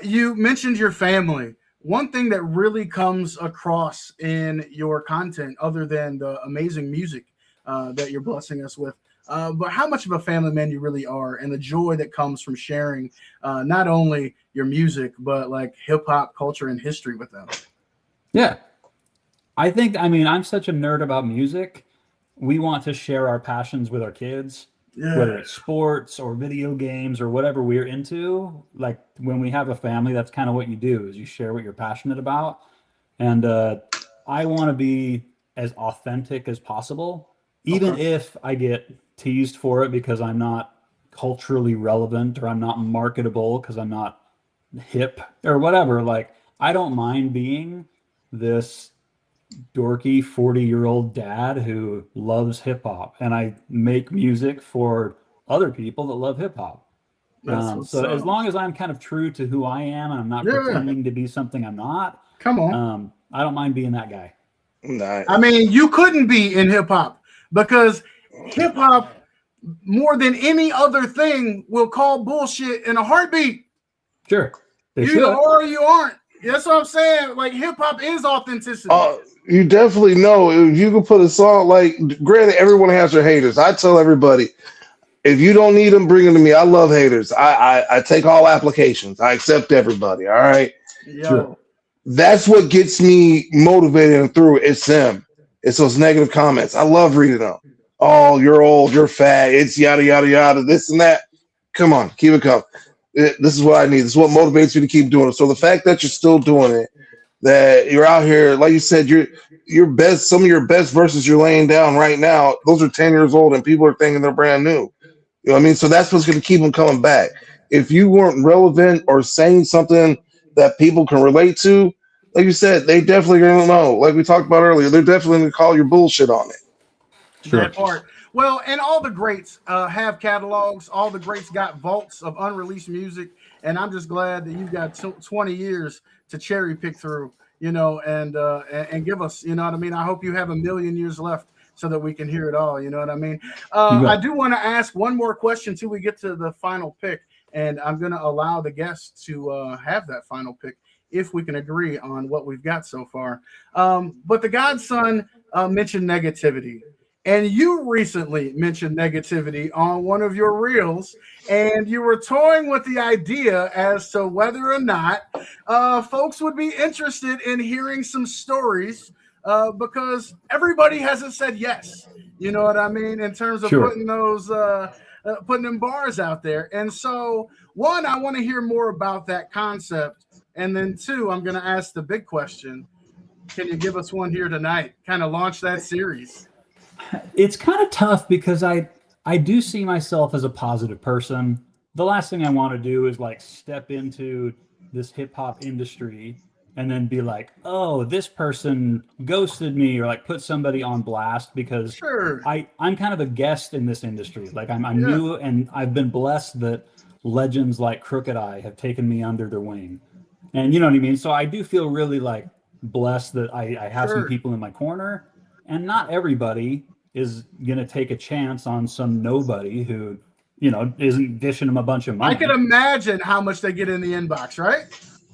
You mentioned your family. One thing that really comes across in your content, other than the amazing music that you're blessing us with, but how much of a family man you really are, and the joy that comes from sharing not only your music, but like hip hop culture and history with them. Yeah. I'm such a nerd about music. We want to share our passions with our kids, whether it's sports or video games or whatever we're into. Like when we have a family, that's kind of what you do is you share what you're passionate about. And I want to be as authentic as possible, even if I get teased for it because I'm not culturally relevant or I'm not marketable because I'm not hip or whatever. Like I don't mind being this dorky 40-year-old dad who loves hip hop, and I make music for other people that love hip hop. So as long as I'm kind of true to who I am and I'm not pretending to be something I'm not, come on, I don't mind being that guy. Nice. I mean, you couldn't be in hip hop because hip hop, more than any other thing, will call bullshit in a heartbeat. Sure, you are or you aren't. That's what I'm saying. Like hip hop is authenticity. You definitely know if you can put a song like. Granted, everyone has their haters. I tell everybody, if you don't need them, bring them to me. I love haters. I take all applications. I accept everybody. All right. Sure. That's what gets me motivated and through. It's them. It's those negative comments. I love reading them. Oh, you're old. You're fat. It's yada yada yada. This and that. Come on, keep it coming. This is what I need. This is what motivates me to keep doing it. So the fact that you're still doing it, that you're out here, like you said, your best, some of your best verses you're laying down right now, those are 10 years old and people are thinking they're brand new. You know what I mean? So that's what's going to keep them coming back. If you weren't relevant or saying something that people can relate to, like you said, they definitely going to know. Like we talked about earlier, they're definitely going to call your bullshit on it. Sure. That part. Well, and all the greats have catalogs. All the greats got vaults of unreleased music, and I'm just glad that you've got 20 years to cherry pick through, and give us, you know what I mean? I hope you have a million years left so that we can hear it all, you know what I mean? I do want to ask one more question till we get to the final pick, and I'm going to allow the guests to have that final pick if we can agree on what we've got so far. But the Godson mentioned negativity. And you recently mentioned negativity on one of your reels, and you were toying with the idea as to whether or not folks would be interested in hearing some stories because everybody hasn't said yes. You know what I mean? In terms of putting those putting them bars out there. And so, one, I want to hear more about that concept. And then two, I'm going to ask the big question. Can you give us one here tonight? Kind of launch that series. It's kind of tough because I do see myself as a positive person. The last thing I want to do is like step into this hip hop industry and then be like, oh, this person ghosted me or like put somebody on blast because I'm kind of a guest in this industry. Like I'm new, and I've been blessed that legends like Crooked Eye have taken me under their wing. And you know what I mean? So I do feel really like blessed that I have some people in my corner. And not everybody is going to take a chance on some nobody who isn't dishing them a bunch of money. I can imagine how much they get in the inbox, right?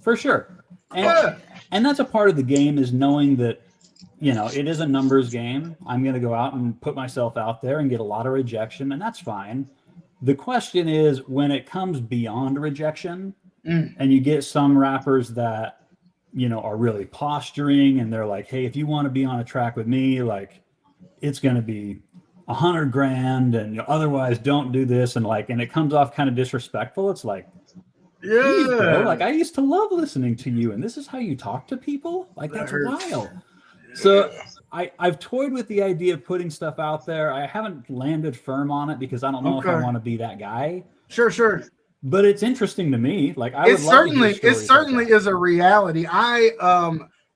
For sure. And that's a part of the game, is knowing that, it is a numbers game. I'm going to go out and put myself out there and get a lot of rejection, and that's fine. The question is when it comes beyond rejection and you get some rappers that, are really posturing, and they're like, hey, if you want to be on a track with me, like, it's going to be $100,000, and otherwise don't do this. And it comes off kind of disrespectful. It's like, geez, bro, like, I used to love listening to you, and this is how you talk to people? Like, that's wild. So I've toyed with the idea of putting stuff out there. I haven't landed firm on it because I don't know if I want to be that guy. Sure. But it's interesting to me. Like, it certainly is a reality. I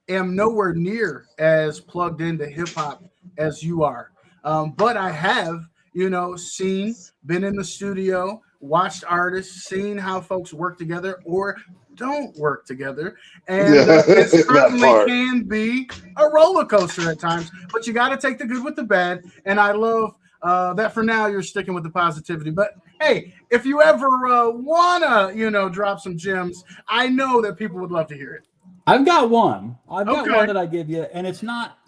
am nowhere near as plugged into hip hop as you are. But I have, been in the studio, watched artists, seen how folks work together or don't work together. And it certainly can be a roller coaster at times, but you got to take the good with the bad. And I love that for now you're sticking with the positivity. But hey, if you ever want to, drop some gems, I know that people would love to hear it. I've got one. I've got one that I give you, and it's not,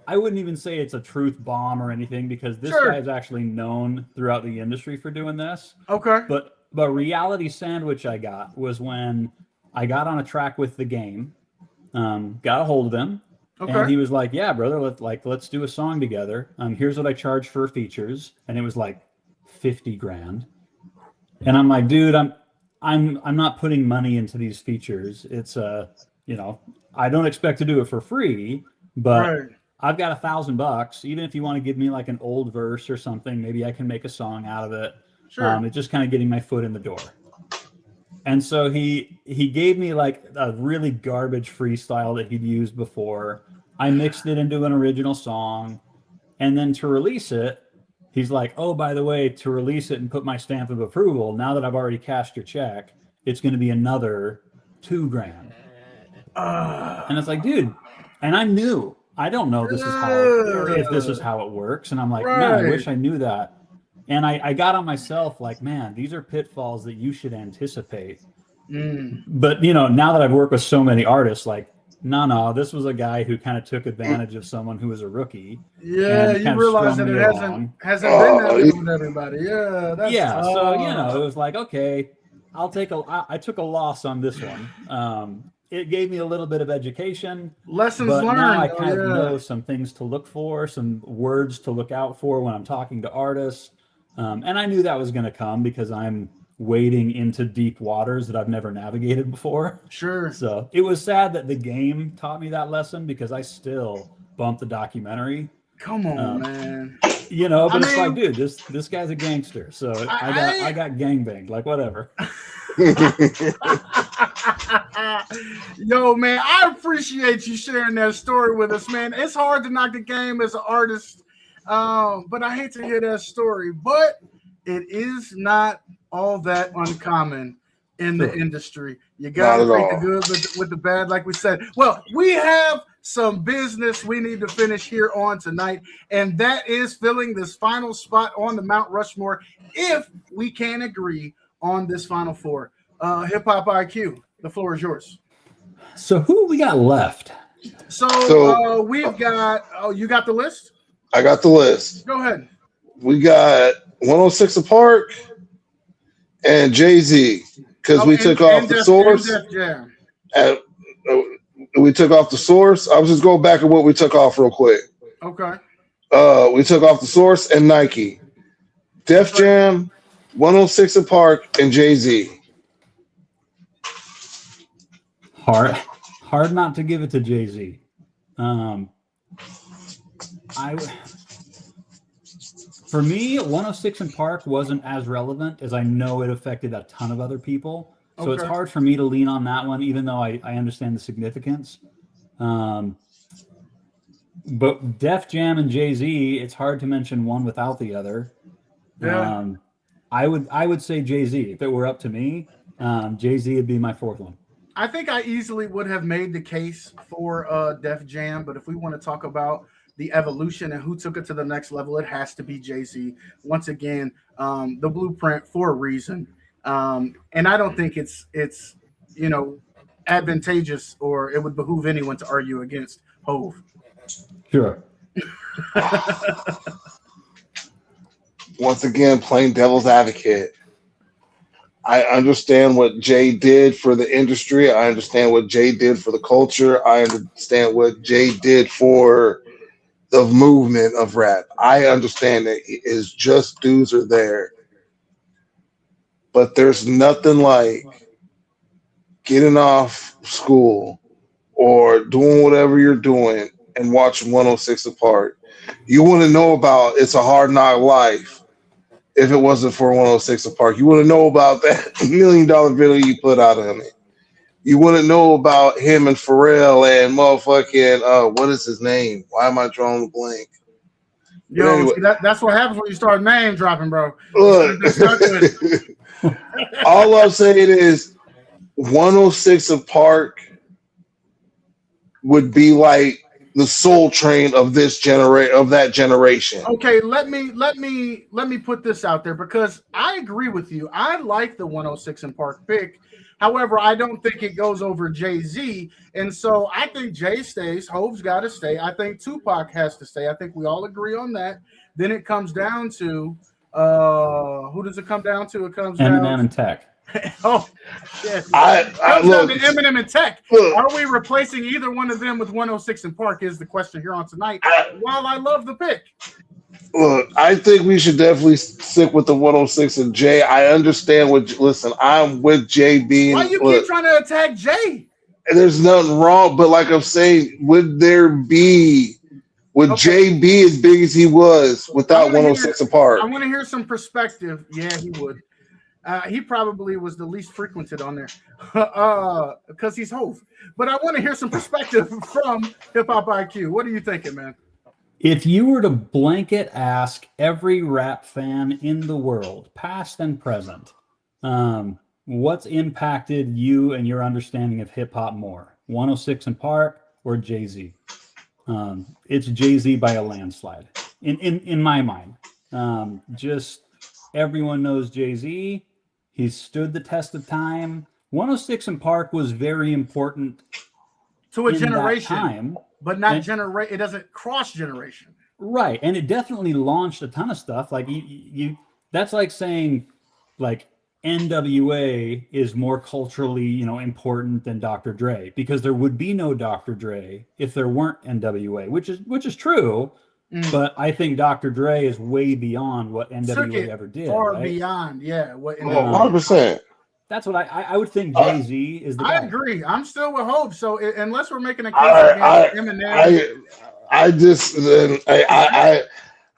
I wouldn't even say it's a truth bomb or anything, because this guy is actually known throughout the industry for doing this. Okay. But reality sandwich I got was when I got on a track with The Game, got a hold of him, and he was like, yeah, brother, let's do a song together. Here's what I charge for features. And it was like $50,000. And I'm like, dude, I'm not putting money into these features. It's I don't expect to do it for free, but I've got $1,000. Even if you want to give me like an old verse or something, maybe I can make a song out of it. Sure. It's just kind of getting my foot in the door. And so he gave me like a really garbage freestyle that he'd used before. I mixed it into an original song, and then to release it, he's like, oh, by the way, to release it and put my stamp of approval, now that I've already cashed your check, it's going to be another $2,000. And it's like, dude, and I knew, I don't know if this is how it works. And I'm like, man, I wish I knew that. And I got on myself like, man, these are pitfalls that you should anticipate. But, now that I've worked with so many artists, like, no, this was a guy who kind of took advantage of someone who was a rookie. Yeah, you realize that it hasn't been that way with everybody. Yeah, that's so, it was like, okay, I took a loss on this one. It gave me a little bit of education. Lessons but learned. Now I kind of know some things to look for, some words to look out for when I'm talking to artists. And I knew that was going to come because I'm wading into deep waters that I've never navigated before. Sure. So it was sad that The Game taught me that lesson, because I still bumped the documentary. Come on, man. But it's like, dude, this guy's a gangster. So I got gangbanged, like, whatever. Yo, man, I appreciate you sharing that story with us, man. It's hard to knock The Game as an artist, but I hate to hear that story. But it is not all that uncommon in the industry. You got to take the good with the bad, like we said. Well, we have some business we need to finish here on tonight, and that is filling this final spot on the Mount Rushmore, if we can agree on this final four. Hip Hop IQ, the floor is yours. So who we got left? So we've got, you got the list? I got the list. Go ahead. We got 106 Apart and Jay-Z, because we took off the source. And we took off the source. I was just going back at what we took off real quick. Okay. We took off the source and Nike. Def Jam, 106 Apart, and Jay-Z. Hard not to give it to Jay-Z. For me, 106 and Park wasn't as relevant, as I know it affected a ton of other people. So it's hard for me to lean on that one, even though I understand the significance. But Def Jam and Jay-Z, it's hard to mention one without the other. Yeah. I would say Jay-Z. If it were up to me, Jay-Z would be my fourth one. I think I easily would have made the case for Def Jam, but if we want to talk about the evolution and who took it to the next level, it has to be Jay-Z. Once again, the blueprint for a reason. And I don't think it's advantageous or it would behoove anyone to argue against Hove. Sure. Once again, playing devil's advocate. I understand what Jay did for the industry. I understand what Jay did for the culture. I understand what Jay did for the movement of rap. I understand that his just dues are there. But there's nothing like getting off school or doing whatever you're doing and watching 106 apart. You want to know about It's a Hard Knock Life if it wasn't for 106 apart. You want to know about that $1 million video you put out on it. You wouldn't know about him and Pharrell and motherfucking what is his name? Why am I drawing a blank? Yo, anyway. that's what happens when you start name dropping, bro. Look, all I'm saying is 106 and Park would be like the Soul Train of that generation. Okay, let me put this out there because I agree with you. I like the 106 and Park pick. However, I don't think it goes over Jay-Z. And so I think Jay stays. Hove's got to stay. I think Tupac has to stay. I think we all agree on that. Then it comes down to who does it come down to? It comes down Eminem and Tech. Oh, shit. I look, Eminem and Tech. Look, are we replacing either one of them with 106 and Park is the question here on tonight. While I love the pick. Look, I think we should definitely stick with the 106 and Jay. I understand listen, I'm with Jay being. Why you keep trying to attack Jay? There's nothing wrong, but like I'm saying, would Jay be as big as he was without 106 apart? I want to hear some perspective. Yeah, he would. He probably was the least frequented on there because he's Hove. But I want to hear some perspective from Hip Hop IQ. What are you thinking, man? If you were to blanket ask every rap fan in the world, past and present, what's impacted you and your understanding of hip hop more, 106 and Park or Jay-Z? It's Jay-Z by a landslide in my mind. Just everyone knows Jay-Z. He's stood the test of time. 106 and Park was very important to a generation, time, but not generate. It doesn't cross generation, right? And it definitely launched a ton of stuff. Like you that's like saying, like NWA is more culturally, important than Dr. Dre, because there would be no Dr. Dre if there weren't NWA, which is true. But I think Dr. Dre is way beyond what NWA ever did. Far right? beyond, yeah. What 100%. That's what I would think. Jay-Z is the guy. I agree. I'm still with Hope. So unless we're making a case against Eminem,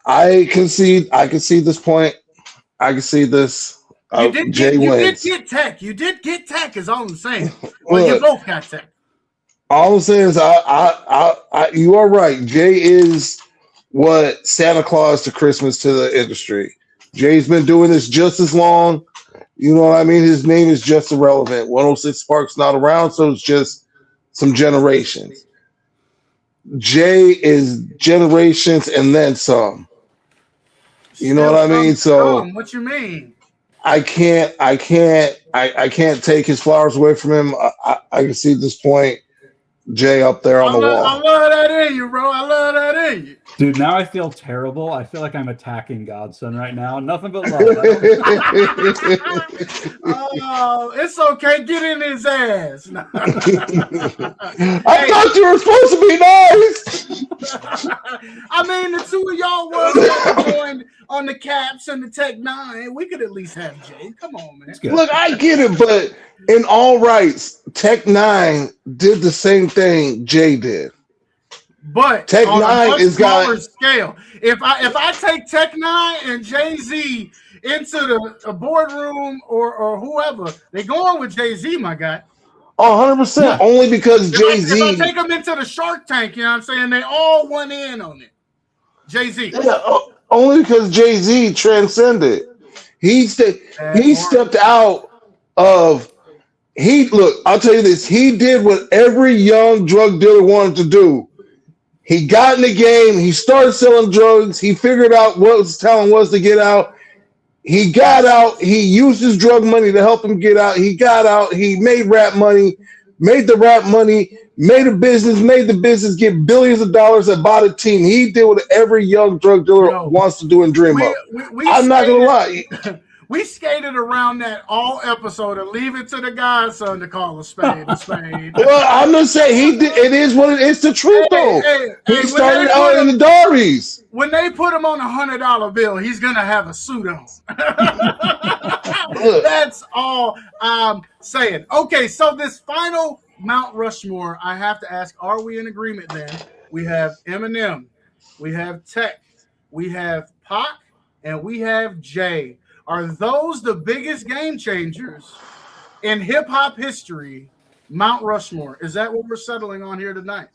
I concede. I can see this point. I can see this. You did get Tech. You did get Tech. Is all I'm saying. Well, you both got Tech. All I'm saying is, you are right. Jay is what Santa Claus to Christmas to the industry. Jay's been doing this just as long. You know what I mean? His name is just irrelevant. 106 Park's not around, so it's just some generations. Jay is generations and then some. You know what I mean? So what you mean? I can't take his flowers away from him. I can see at this point Jay up there on the wall. I love that in you, bro. I love that in you. Dude, now I feel terrible. I feel like I'm attacking Godson right now. Nothing but love. Oh, it's okay. Get in his ass. I thought you were supposed to be nice. I mean, the two of y'all were going on the Caps and the Tech 9. We could at least have Jay. Come on, man. Look, I get it, but in all rights, Tech 9 did the same thing Jay did. But Tech on 9 is got scale. If I take Tech 9 and Jay-Z into the boardroom or whoever, they going with Jay-Z, my guy. 100%. Yeah. Only because Jay-Z. If I take them into the Shark Tank, you know what I'm saying? They all went in on it. Jay-Z. Yeah, only because Jay-Z transcended. He stepped out of. Look, I'll tell you this. He did what every young drug dealer wanted to do. He got in the game. He started selling drugs. He figured out what his talent was to get out. He got out. He used his drug money to help him get out. He got out. He made rap money, made the rap money, made the business get billions of dollars and bought a team. He did what every young drug dealer wants to do and dream of. I'm not going to lie. We skated around that all episode and leave it to the godson to call a spade a spade. Well, I'm going to say he did. It is what it is. The truth, though. He started out in the Dories. When they put him on $100 bill, he's going to have a suit on. That's all I'm saying. Okay, so this final Mount Rushmore, I have to ask, are we in agreement then? We have Eminem, we have Tech, we have Pac, and we have Jay. Are those the biggest game changers in hip-hop history, Mount Rushmore? Is that what we're settling on here tonight?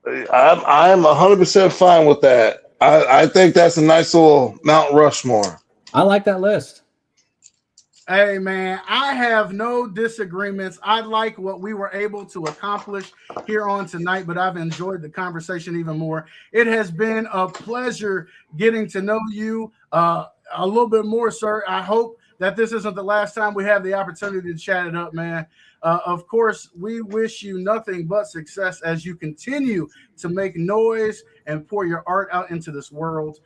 I'm 100% fine with that. I think that's a nice little Mount Rushmore. I like that list. Hey, man, I have no disagreements. I like what we were able to accomplish here on tonight, but I've enjoyed the conversation even more. It has been a pleasure getting to know you a little bit more, sir. I hope that this isn't the last time we have the opportunity to chat it up, man. Of course, we wish you nothing but success as you continue to make noise and pour your art out into this world.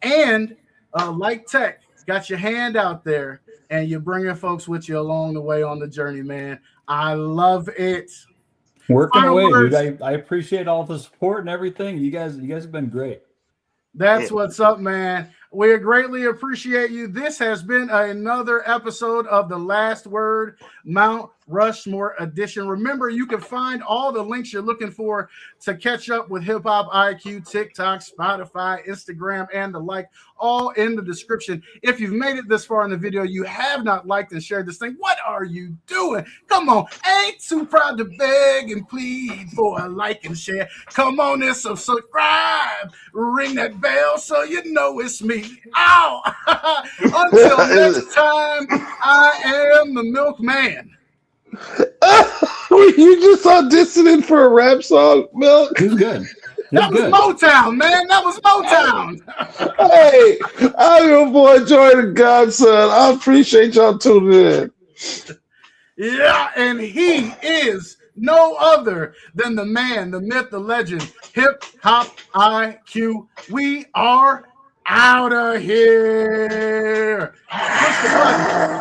And like Tech, got your hand out there and you're bringing folks with you along the way on the journey, man. I love it. Working away, dude. I appreciate all the support and everything. You guys have been great. That's what's up, man. We greatly appreciate you. This has been another episode of The Last Word Mount Rushmore edition. Remember, you can find all the links you're looking for to catch up with Hip Hop IQ, TikTok, Spotify, Instagram, and the like, all in the description. If you've made it this far in the video, you have not liked and shared this thing, what are you doing? Come on, ain't too proud to beg and plead for a like and share. Come on and subscribe, ring that bell so you know it's me. Ow! Until next time, I am the Milkman. You just auditioning for a rap song, Milk? It was good. That was Motown, man. That was Motown. Hey, I'm your boy, Joy the Godson. I appreciate y'all tuning in. Yeah, and he is no other than the man, the myth, the legend, Hip Hop IQ. We are out of here. Push the button.